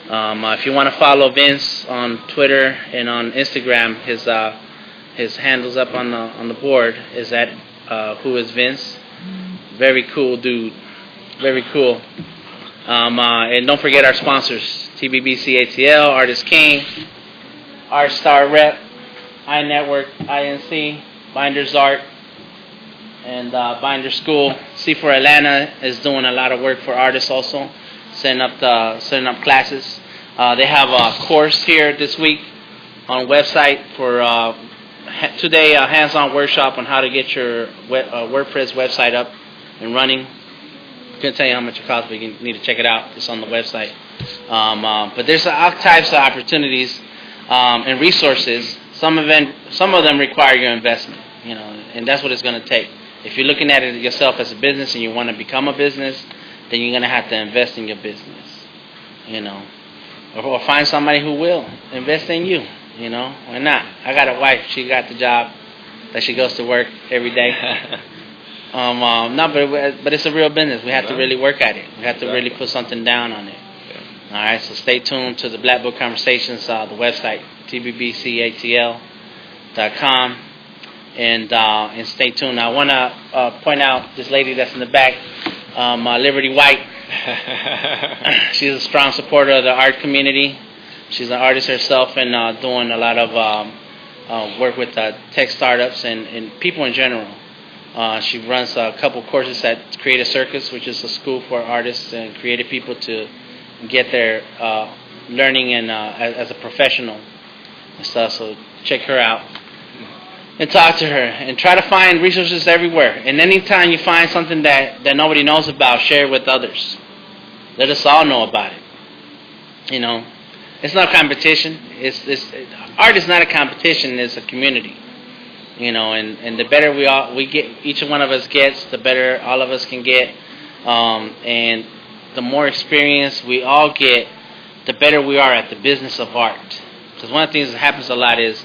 If you want to follow Vince on Twitter and on Instagram, his handles up on the board is at Who Is Vince. Very cool dude. Very cool. And don't forget our sponsors: TBBCATL, Artist King, Art Star Rep, iNetwork, INC, Binders Art, and Binder School. C4 Atlanta is doing a lot of work for artists also, setting up classes. They have a course here this week on website for today, a hands-on workshop on how to get your WordPress website up and running. Couldn't tell you how much it costs, but you need to check it out. It's on the website. But there's all types of opportunities and resources. Some of them require your investment, you know, and that's what it's going to take. If you're looking at it yourself as a business and you want to become a business, then you're going to have to invest in your business, you know, or find somebody who will invest in you, you know. Why not? I got a wife. She got the job that she goes to work every day. But it's a real business. We have to really work at it. We have to really put something down on it. All right, so stay tuned to the Black Book Conversations, the website, TBBCATL.com, and stay tuned. I want to point out this lady that's in the back, Liberty White. She's a strong supporter of the art community. She's an artist herself and doing a lot of work with tech startups and people in general. She runs a couple courses at Creative Circus, which is a school for artists and creative people to get their learning and as a professional and stuff. So check her out and talk to her and try to find resources everywhere. And anytime you find something that nobody knows about, share it with others. Let us all know about it. You know, it's not competition. Art is not a competition. It's a community. And the better we get, each one of us gets, the better all of us can get, and the more experience we all get, the better we are at the business of art. Because one of the things that happens a lot is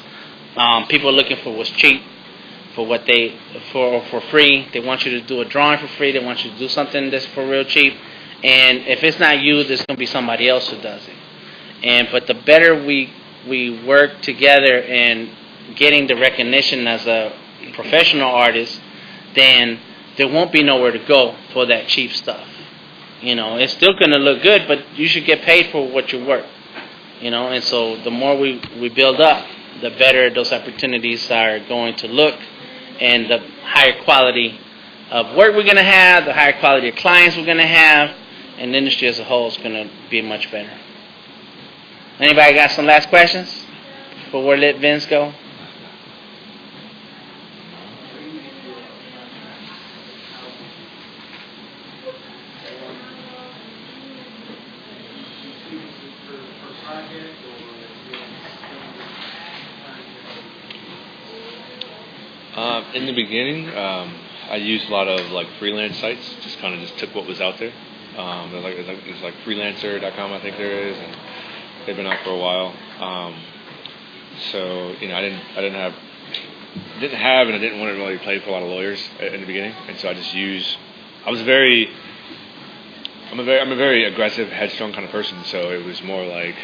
people are looking for what's cheap, for free. They want you to do a drawing for free. They want you to do something that's for real cheap. And if it's not you, there's going to be somebody else who does it. But the better we work together and getting the recognition as a professional artist, then there won't be nowhere to go for that cheap stuff. It's still going to look good, but you should get paid for what you work. And so the more we build up, the better those opportunities are going to look, and the higher quality of work we're going to have, the higher quality of clients we're going to have, and the industry as a whole is going to be much better. Anybody got some last questions before we let Vince go? In the beginning, I used a lot of freelance sites. Just took what was out there. It's like freelancer.com, I think there is, and they've been out for a while. So I didn't have and I didn't want to really play for a lot of lawyers in the beginning, and so I just used. I'm a very aggressive, headstrong kind of person. So it was more like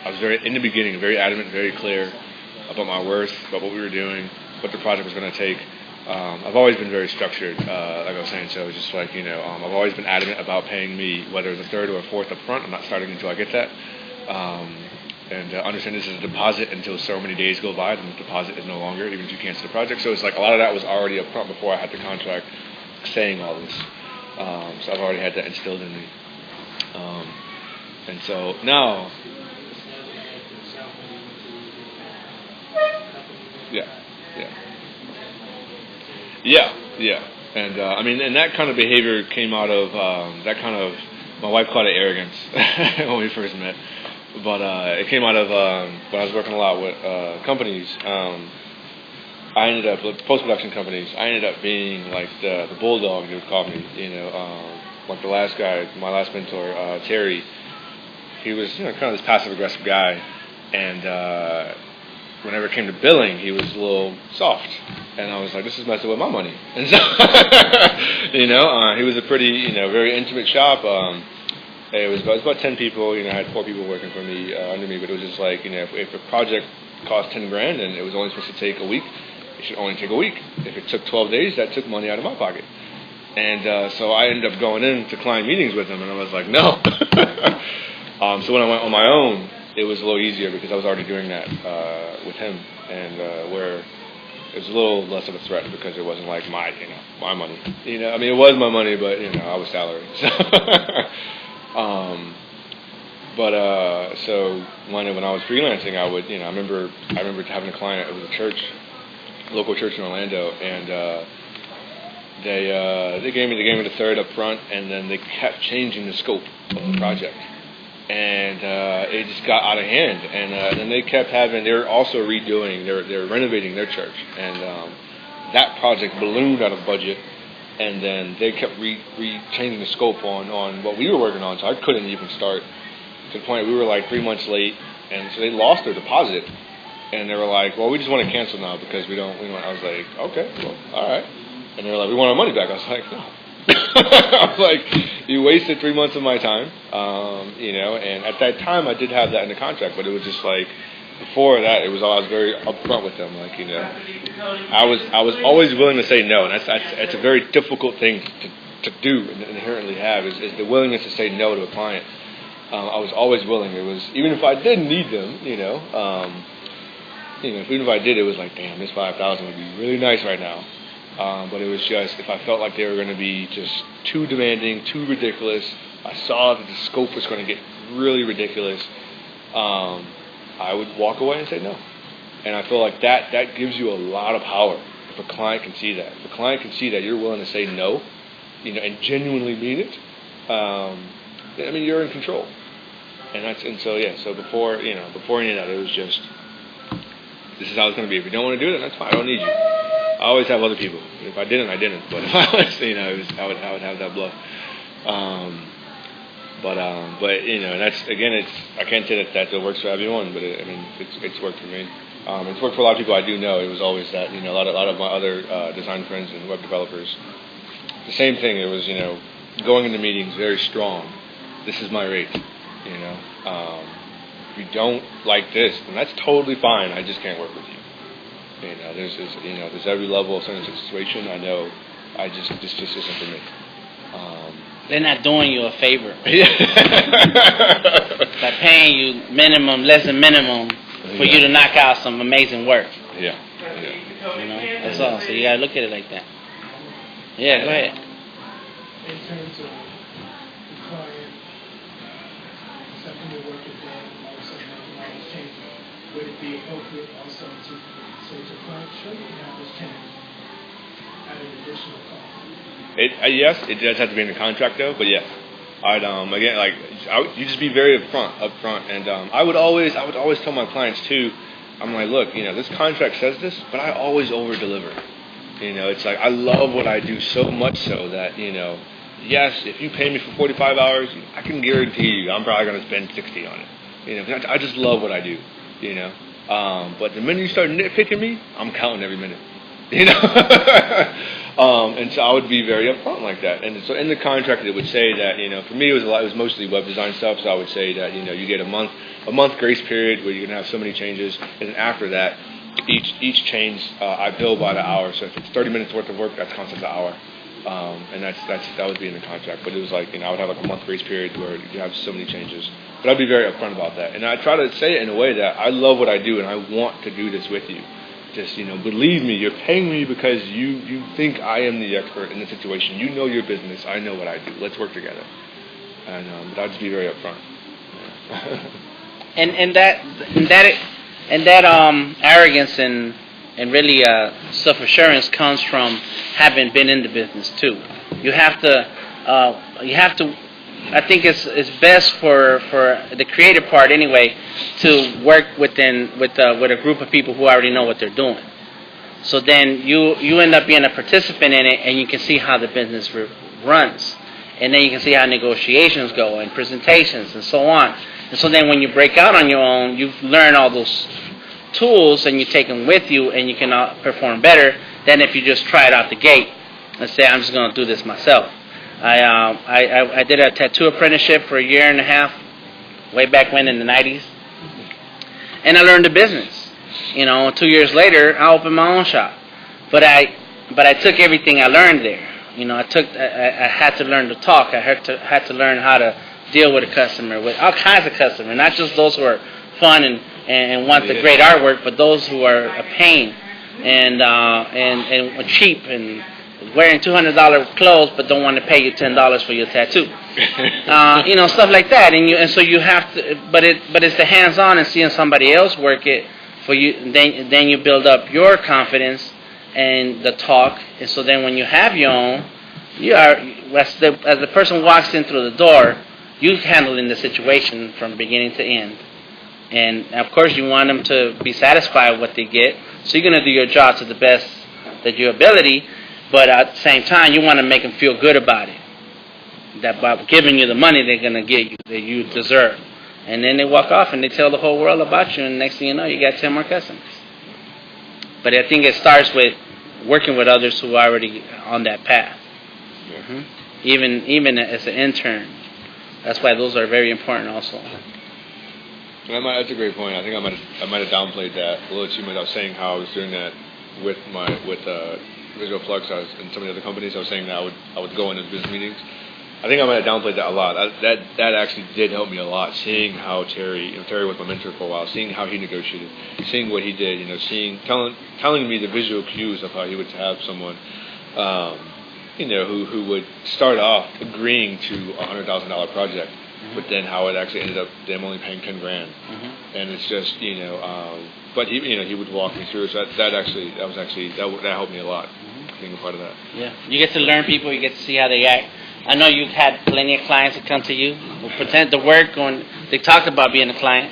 I was in the beginning, very adamant, very clear about my worth, about what we were doing, what the project was going to take. I've always been very structured, like I was saying. So it's just I've always been adamant about paying me whether it's a third or a fourth up front. I'm not starting until I get that. And understand this is a deposit until so many days go by, then the deposit is no longer, even if you cancel the project. So it's a lot of that was already up front before I had the contract saying all this. So I've already had that instilled in me. And so now, yeah. And and that kind of behavior came out of my wife called it arrogance when we first met. But it came out of when I was working a lot with companies. I ended up post-production companies. I ended up being like the bulldog, they would call me. Like the last guy, my last mentor, Terry. He was kind of this passive-aggressive guy, and whenever it came to billing, he was a little soft. And I was like, this is messing with my money. And so, he was a pretty, very intimate shop. It was about 10 people. I had 4 people working for me, under me. But it was just like, if a project cost $10,000 and it was only supposed to take a week, it should only take a week. If it took 12 days, that took money out of my pocket. And so I ended up going into client meetings with him, and I was like, no. So when I went on my own, it was a little easier because I was already doing that with him, and where it was a little less of a threat because it wasn't like my money. It was my money, but I was salary. So when I was freelancing, I would I remember having a client. It was a church, local church in Orlando, and they gave me the third up front, and then they kept changing the scope of the project. And it just got out of hand, and then they kept they were also redoing, they were renovating their church, and that project ballooned out of budget, and then they kept changing the scope on what we were working on, so I couldn't even start, to the point we were like 3 months late, and so they lost their deposit, and they were like, well, we just want to cancel now because we don't, I was like, okay, well, all right, and they were like, we want our money back. I was like, no. I was like, you wasted 3 months of my time, and at that time I did have that in the contract, but it was just like, before that, I was very upfront with them, I was always willing to say no, and that's a very difficult thing to do and inherently have, is the willingness to say no to a client. I was always willing. It was, even if I didn't need them, even if I did, it was like, damn, this $5,000 would be really nice right now. But it was just, if I felt like they were going to be just too demanding, too ridiculous, I saw that the scope was going to get really ridiculous, I would walk away and say no. And I feel like that gives you a lot of power if a client can see that. If a client can see that you're willing to say no, and genuinely mean it, you're in control. So before any of that, it was just, This is how it's going to be. If you don't want to do it, then that's fine. I don't need you. I always have other people. If I didn't, I didn't. But if I was, I would have that bluff. But that's again, I can't say that works for everyone, but it's worked for me. It's worked for a lot of people I do know. It was always that, a lot of my other design friends and web developers. The same thing. It was, going into meetings very strong. This is my rate. If you don't like this, then that's totally fine. I just can't work with you. There's every level of certain situation. I know. This just isn't for me. They're not doing you a favor by paying you less than minimum, for you to knock out some amazing work. Yeah. That's all. So you gotta look at it like that. Yeah, go ahead. In terms of the client, something you're working with, all of a sudden all is changing, would it be appropriate also to say to the client, sure, you can have this change at an additional cost? Yes, it does have to be in the contract though, but yes. You just be very upfront, and I would always tell my clients too. I'm like, look, this contract says this, but I always over deliver. It's like I love what I do so much so that yes, if you pay me for 45 hours, I can guarantee you I'm probably going to spend 60 on it. I just love what I do. But the minute you start nitpicking me, I'm counting every minute. And so I would be very upfront like that. And so in the contract, it would say that for me it was mostly web design stuff. So I would say that you get a month grace period where you're gonna have so many changes, and then after that, each change I bill by the hour. So if it's 30 minutes worth of work, that's counts as an hour. And that would be in the contract. But it was like I would have like a month grace period where you have so many changes. But I'd be very upfront about that, and I try to say it in a way that I love what I do and I want to do this with you. Just believe me, you're paying me because you think I am the expert in the situation. You know your business. I know what I do. Let's work together. And but I'd just be very upfront. And that arrogance and really self-assurance comes from having been in the business too. You have to. I think it's best for the creative part anyway to work with a group of people who already know what they're doing. So then you end up being a participant in it, and you can see how the business runs, and then you can see how negotiations go and presentations and so on. And so then when you break out on your own, you've learned all those tools and you take them with you, and you can perform better than if you just try it out the gate and say, I'm just going to do this myself. I did a tattoo apprenticeship for a year and a half, way back when in the 90s, and I learned the business. 2 years later, I opened my own shop, but I took everything I learned there. I had to learn to talk. I had to learn how to deal with a customer, with all kinds of customers, not just those who are fun and want the great artwork, but those who are a pain and cheap and wearing $200 clothes, but don't want to pay you $10 for your tattoo. Stuff like that, and so you have to. But it's the hands-on and seeing somebody else work it for you. Then you build up your confidence and the talk, and so then when you have your own, you are as the person walks in through the door, you handling the situation from beginning to end. And of course, you want them to be satisfied with what they get. So you're going to do your job to the best of your ability. But at the same time, you want to make them feel good about it. That by giving you the money they're going to get you, that you deserve. And then they walk off and they tell the whole world about you, and next thing you know, you got 10 more customers. But I think it starts with working with others who are already on that path. Mm-hmm. Even as an intern. That's why those are very important also. That's a great point. I think I might have downplayed that a little too much. I was saying how I was doing that with Visual Flux, and some of the other companies. I was saying that I would go into business meetings. I think I might have downplayed that a lot. That actually did help me a lot. Seeing how Terry was my mentor for a while. Seeing how he negotiated. Seeing what he did. Telling me the visual cues of how he would have someone, who would start off agreeing to a $100,000 project, but then how it actually ended up them only paying $10,000. Mm-hmm. And it's just but he would walk me through. So that helped me a lot. Being a part of that. Yeah, you get to learn people. You get to see how they act. I know you've had plenty of clients that come to you who pretend to work when they talk about being a client,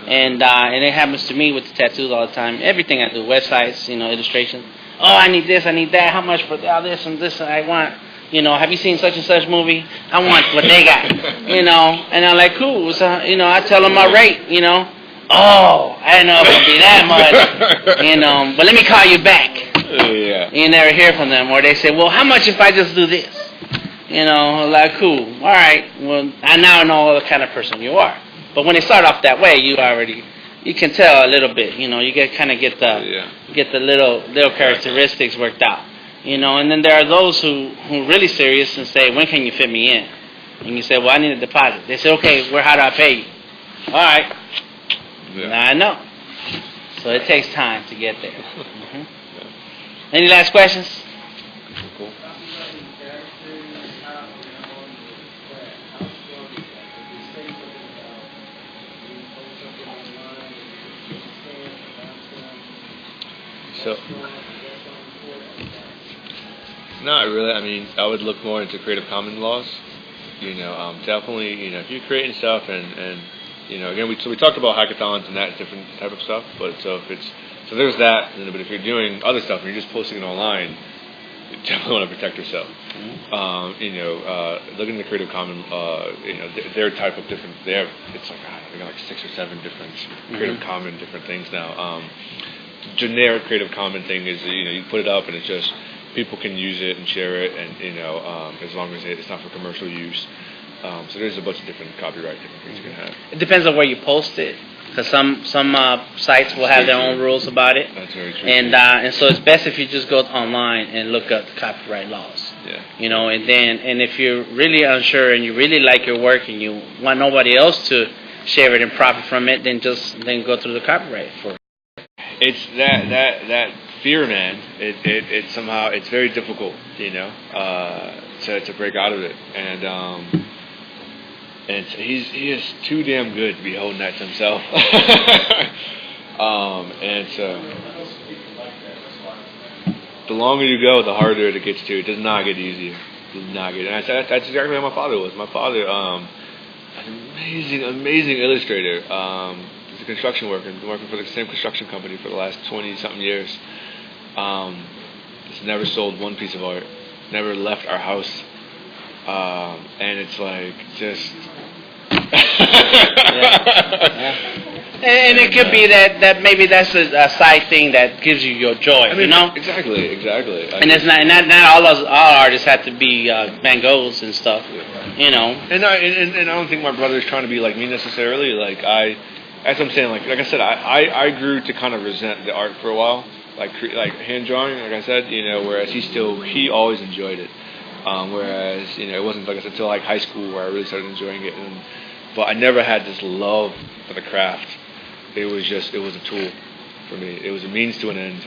And it happens to me with the tattoos all the time. Everything I do, websites, illustrations. Oh, I need this, I need that. How much for all this and this? I want, have you seen such and such movie? I want what they got, And I'm like, cool. So, I tell them my rate, Oh, I didn't know it would be that much, But let me call you back. Yeah. You never hear from them, or they say, well, how much if I just do this? Like, cool. All right. Well, I now know the kind of person you are. But when they start off that way, you can tell a little bit. You get the little characteristics worked out. And then there are those who really serious and say, when can you fit me in? And you say, well, I need a deposit. They say, okay, how do I pay you? All right. Yeah. Now I know. So it takes time to get there. Any last questions? Cool. So, not really. I mean, I would look more into Creative Commons laws. Definitely, if you're creating stuff and again, we talked about hackathons and that different type of stuff. But so there's that. But if you're doing other stuff and you're just posting it online, you definitely want to protect yourself. Looking at the Creative Commons, their type of different. They got like 6 or 7 different Creative Commons different things now. Generic Creative Commons thing is you put it up and it's just people can use it and share it, and as long as it's not for commercial use. So there's a bunch of different copyright different things you can have. It depends on where you post it, because some sites will have their own rules about it. That's very true. And so it's best if you just go online and look up the copyright laws. Yeah. And if you're really unsure and you really like your work and you want nobody else to share it and profit from it, then go through the copyright for it. It's that fear, man. It somehow it's very difficult, to break out of it, and he is too damn good to be holding that to himself. And so the longer you go, the harder it gets to. It does not get easier. It does not get. And I said that's exactly how my father was. My father, an amazing illustrator. He's a construction worker. Been working for the same construction company for the last 20-something years. Just never sold one piece of art. Never left our house. And it's like just. And it could be that maybe that's a side thing that gives you your joy. Exactly. And it's not all artists have to be Van Goghs and stuff. And I don't think my brother is trying to be like me necessarily. As I'm saying, like I said, I grew to kind of resent the art for a while, like hand drawing, like I said, whereas he always enjoyed it. Whereas, it wasn't, like I said, until like high school where I really started enjoying it. But I never had this love for the craft. It was a tool for me. It was a means to an end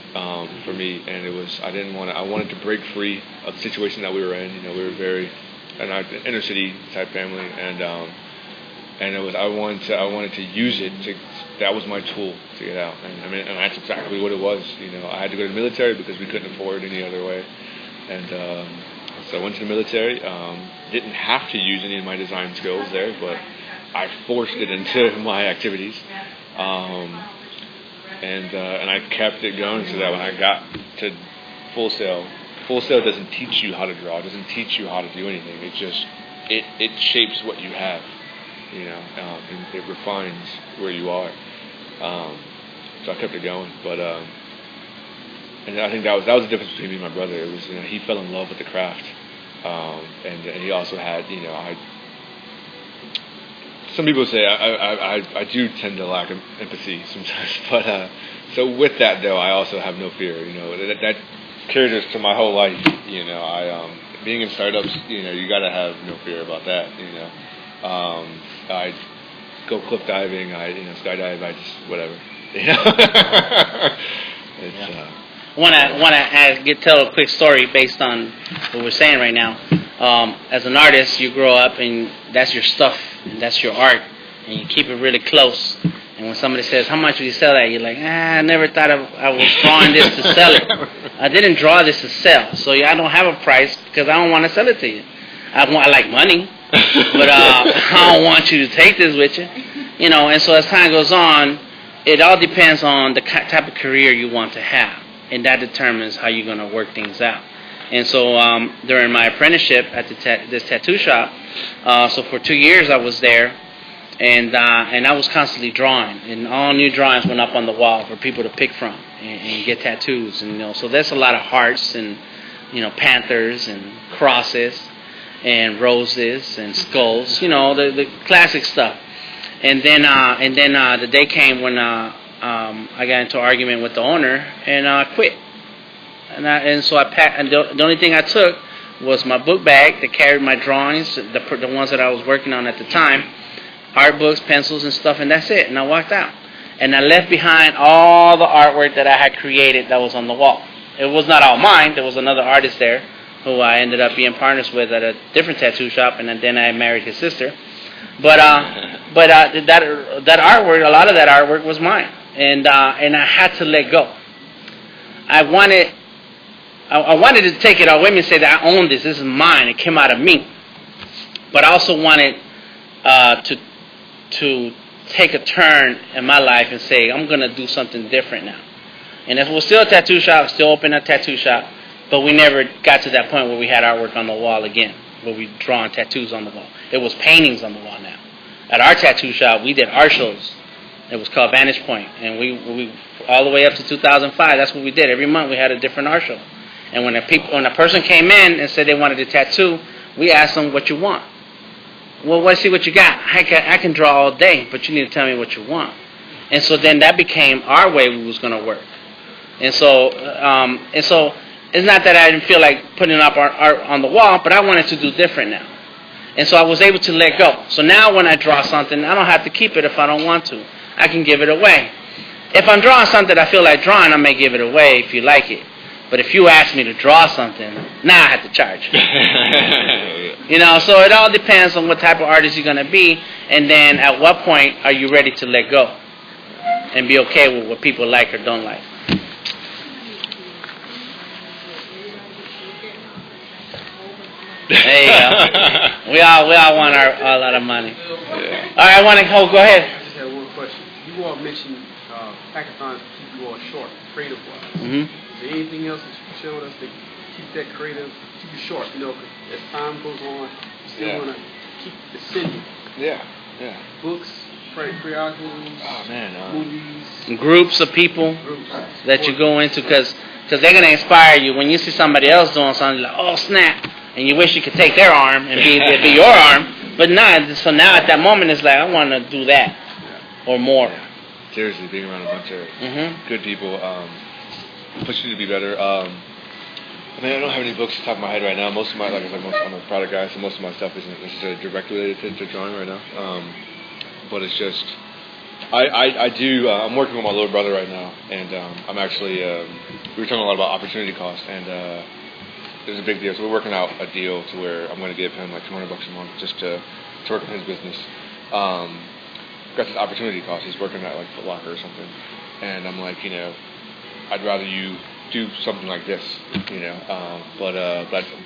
for me, and I wanted to break free of the situation that we were in. We were very an inner city type family, and I wanted to use it that was my tool to get out. And that's exactly what it was. I had to go to the military because we couldn't afford it any other way, and so I went to the military. Didn't have to use any of my design skills there, but I forced it into my activities, and I kept it going so that when I got to Full Sail doesn't teach you how to draw. It doesn't teach you how to do anything. It just it shapes what you have, and it refines where you are. So I kept it going, but and I think that was the difference between me and my brother. It was he fell in love with the craft, and he also had some people say I do tend to lack empathy sometimes, but so with that though I also have no fear. That carried us to my whole life. Being in startups, you gotta have no fear about that. I go cliff diving, I skydive, I just whatever. I want to tell a quick story based on what we're saying right now. As an artist, you grow up and that's your stuff, and that's your art, and you keep it really close. And when somebody says, how much will you sell that? You're like, I never thought I was drawing this to sell it. I didn't draw this to sell, so I don't have a price because I don't want to sell it to you. I like money, but I don't want you to take this with you. You know, and so as time goes on, it all depends on the type of career you want to have, and that determines how you're going to work things out. And so during my apprenticeship at this tattoo shop, so for 2 years I was there, and I was constantly drawing, and all new drawings went up on the wall for people to pick from and get tattoos. And you know, so there's a lot of hearts and, you know, panthers and crosses and roses and skulls, you know, the classic stuff. And then the day came when I got into an argument with the owner, and I quit. And so I packed. And the only thing I took was my book bag that carried my drawings, the ones that I was working on at the time, art books, pencils, and stuff, and that's it. And I walked out. And I left behind all the artwork that I had created that was on the wall. It was not all mine. There was another artist there who I ended up being partners with at a different tattoo shop, and then I married his sister. But that artwork, a lot of that artwork was mine, and I had to let go. I wanted to take it all with me and say that I own this. This is mine. It came out of me. But I also wanted to take a turn in my life and say, I'm going to do something different now. And if we're still a tattoo shop, still open a tattoo shop, but we never got to that point where we had artwork on the wall again, where we drawing tattoos on the wall. It was paintings on the wall now. At our tattoo shop, we did art shows. It was called Vantage Point, and we all the way up to 2005. That's what we did. Every month we had a different art show. And when a person came in and said they wanted a tattoo, we asked them, what you want. Well, let's see what you got. I can draw all day, but you need to tell me what you want. And so then that became our way we was going to work. And so it's not that I didn't feel like putting up our art on the wall, but I wanted to do different now. And so I was able to let go. So now when I draw something, I don't have to keep it if I don't want to. I can give it away. If I'm drawing something I feel like drawing, I may give it away if you like it. But if you ask me to draw something, now I have to charge. You know, so it all depends on what type of artist you're going to be, and then at what point are you ready to let go and be okay with what people like or don't like. There you go. We all want a lot of money. Yeah. All right, I want to go ahead. I just have one question. You all mentioned hackathons to keep you all short, creative-wise. Mm-hmm. Is there anything else that you can share with us to keep that creative, keep you short? You know, 'cause as time goes on, you still want to keep ascending. Yeah. Books, periodicals, movies. Groups of people that you go into, because they're going to inspire you. When you see somebody else doing something, you're like, oh, snap. And you wish you could take their arm and be your arm. But not. So now at that moment, it's like, I want to do that or more. Yeah. Seriously, being around a bunch of good people push you to be better. I mean, I don't have any books off the top of my head right now. Most of my, I'm a product guy, so most of my stuff isn't necessarily directly related to drawing right now. But it's just, I do, I'm working with my little brother right now, and I'm actually, we were talking a lot about opportunity cost, and there's a big deal. So we're working out a deal to where I'm going to give him like $200 a month just to work in his business. Got this opportunity cost. He's working at like Foot Locker or something, and I'm like, I'd rather you do something like this, But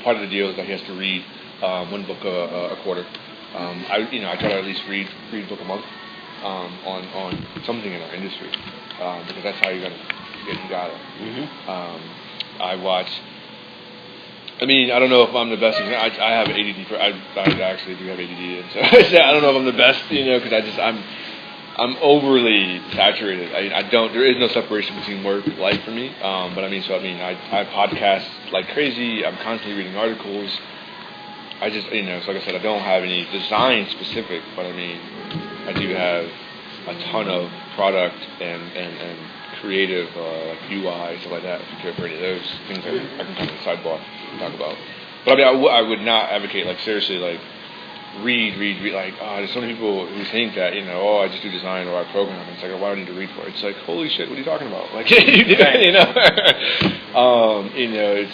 part of the deal is that he has to read one book a quarter. I try to at least read a book a month on something in our industry, because that's how you're gonna get you got it. I watch. I mean, I don't know if I'm the best. I have ADD. I actually do have ADD, and so I don't know if I'm the best, because I'm overly saturated. There is no separation between work and life for me. But I podcast like crazy. I'm constantly reading articles. I just, so like I said, I don't have any design specific, but I do have a ton of product and creative, like UI, stuff like that. If you care for any of those things, I can come to the sidebar and talk about. But I would not advocate, like, seriously, like, read, like, there's so many people who think that, I just do design or I program, and it's like, why do I need to read for it? It's like, holy shit, what are you talking about? Like, it's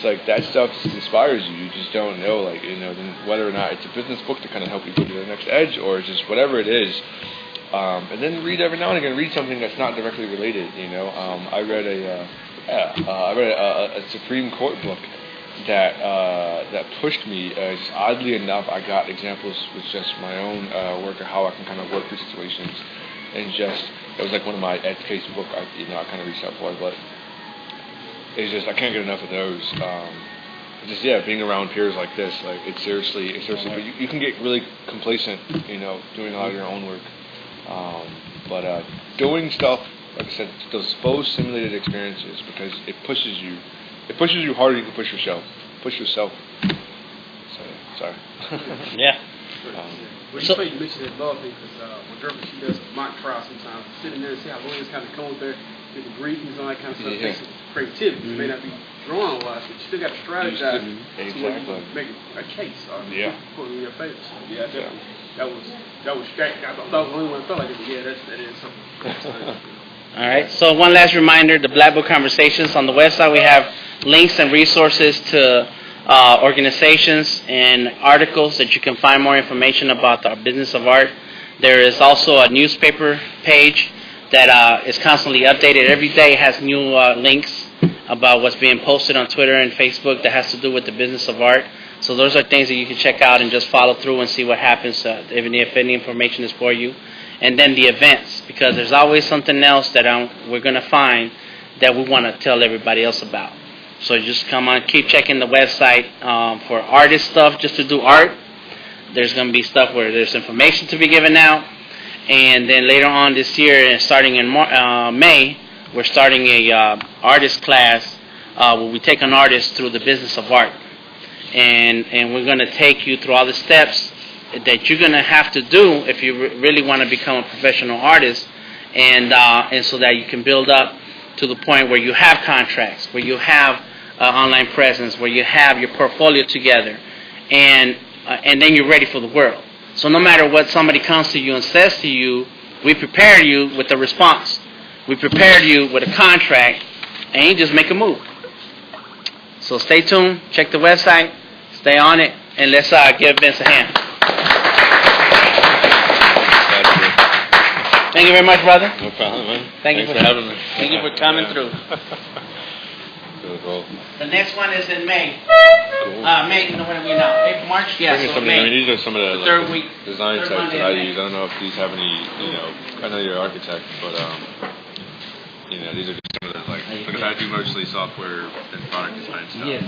like, that stuff just inspires you. You just don't know, like, then whether or not it's a business book to kind of help you go to the next edge, or just whatever it is. And then read every now and again, read something that's not directly related, I read a Supreme Court book that pushed me. Just oddly enough, I got examples with just my own work of how I can kind of work through situations. and just it was like one of my at Facebook. I kind of reached out for, but it's just I can't get enough of those. Just being around peers like this, like it's seriously. But you can get really complacent, doing a lot of your own work. But doing stuff, like I said, those faux simulated experiences, because it pushes you harder than you can push yourself. So, sorry. Yeah. Well, you mentioned that love thing, because my girlfriend, she does mock trials sometimes, sitting there and see how lawyers kind of come with their briefings and all that kind of stuff. Yeah. Takes some creativity. You may not be drawn a lot, but you still got to strategize to where you can make a case or put it in your favor. So, definitely. That was great. I thought the only one that felt like it, but that is something. All right. So one last reminder: the Black Book Conversations on the website. We have links and resources to organizations and articles that you can find more information about our business of art. There is also a newspaper page that is constantly updated every day. It has new links about what's being posted on Twitter and Facebook that has to do with the business of art. So those are things that you can check out and just follow through and see what happens, even if any information is for you. And then the events, because there's always something else that we're going to find that we want to tell everybody else about. So just come on, keep checking the website for artist stuff, just to do art. There's going to be stuff where there's information to be given out. And then later on this year, and starting in May, we're starting a artist class where we take an artist through the business of art. And we're going to take you through all the steps that you're going to have to do if you really want to become a professional artist, and so that you can build up to the point where you have contracts, where you have online presence, where you have your portfolio together, and then you're ready for the world. So no matter what somebody comes to you and says to you, we prepared you with a response. We prepared you with a contract, and you just make a move. So stay tuned, check the website, stay on it, and let's give Vince a hand. Thank you very much, brother. No problem, man. Thanks for having me. Thank you for coming through. Cool. The next one is in May. Cool. May, when are we now? April, March? Yeah, so May. These are some of the third week, design third sites Monday that I in May. use. I don't know if these have any, I know you're an architect, but, these are just some of the, because I do mostly software and product design stuff. Yes.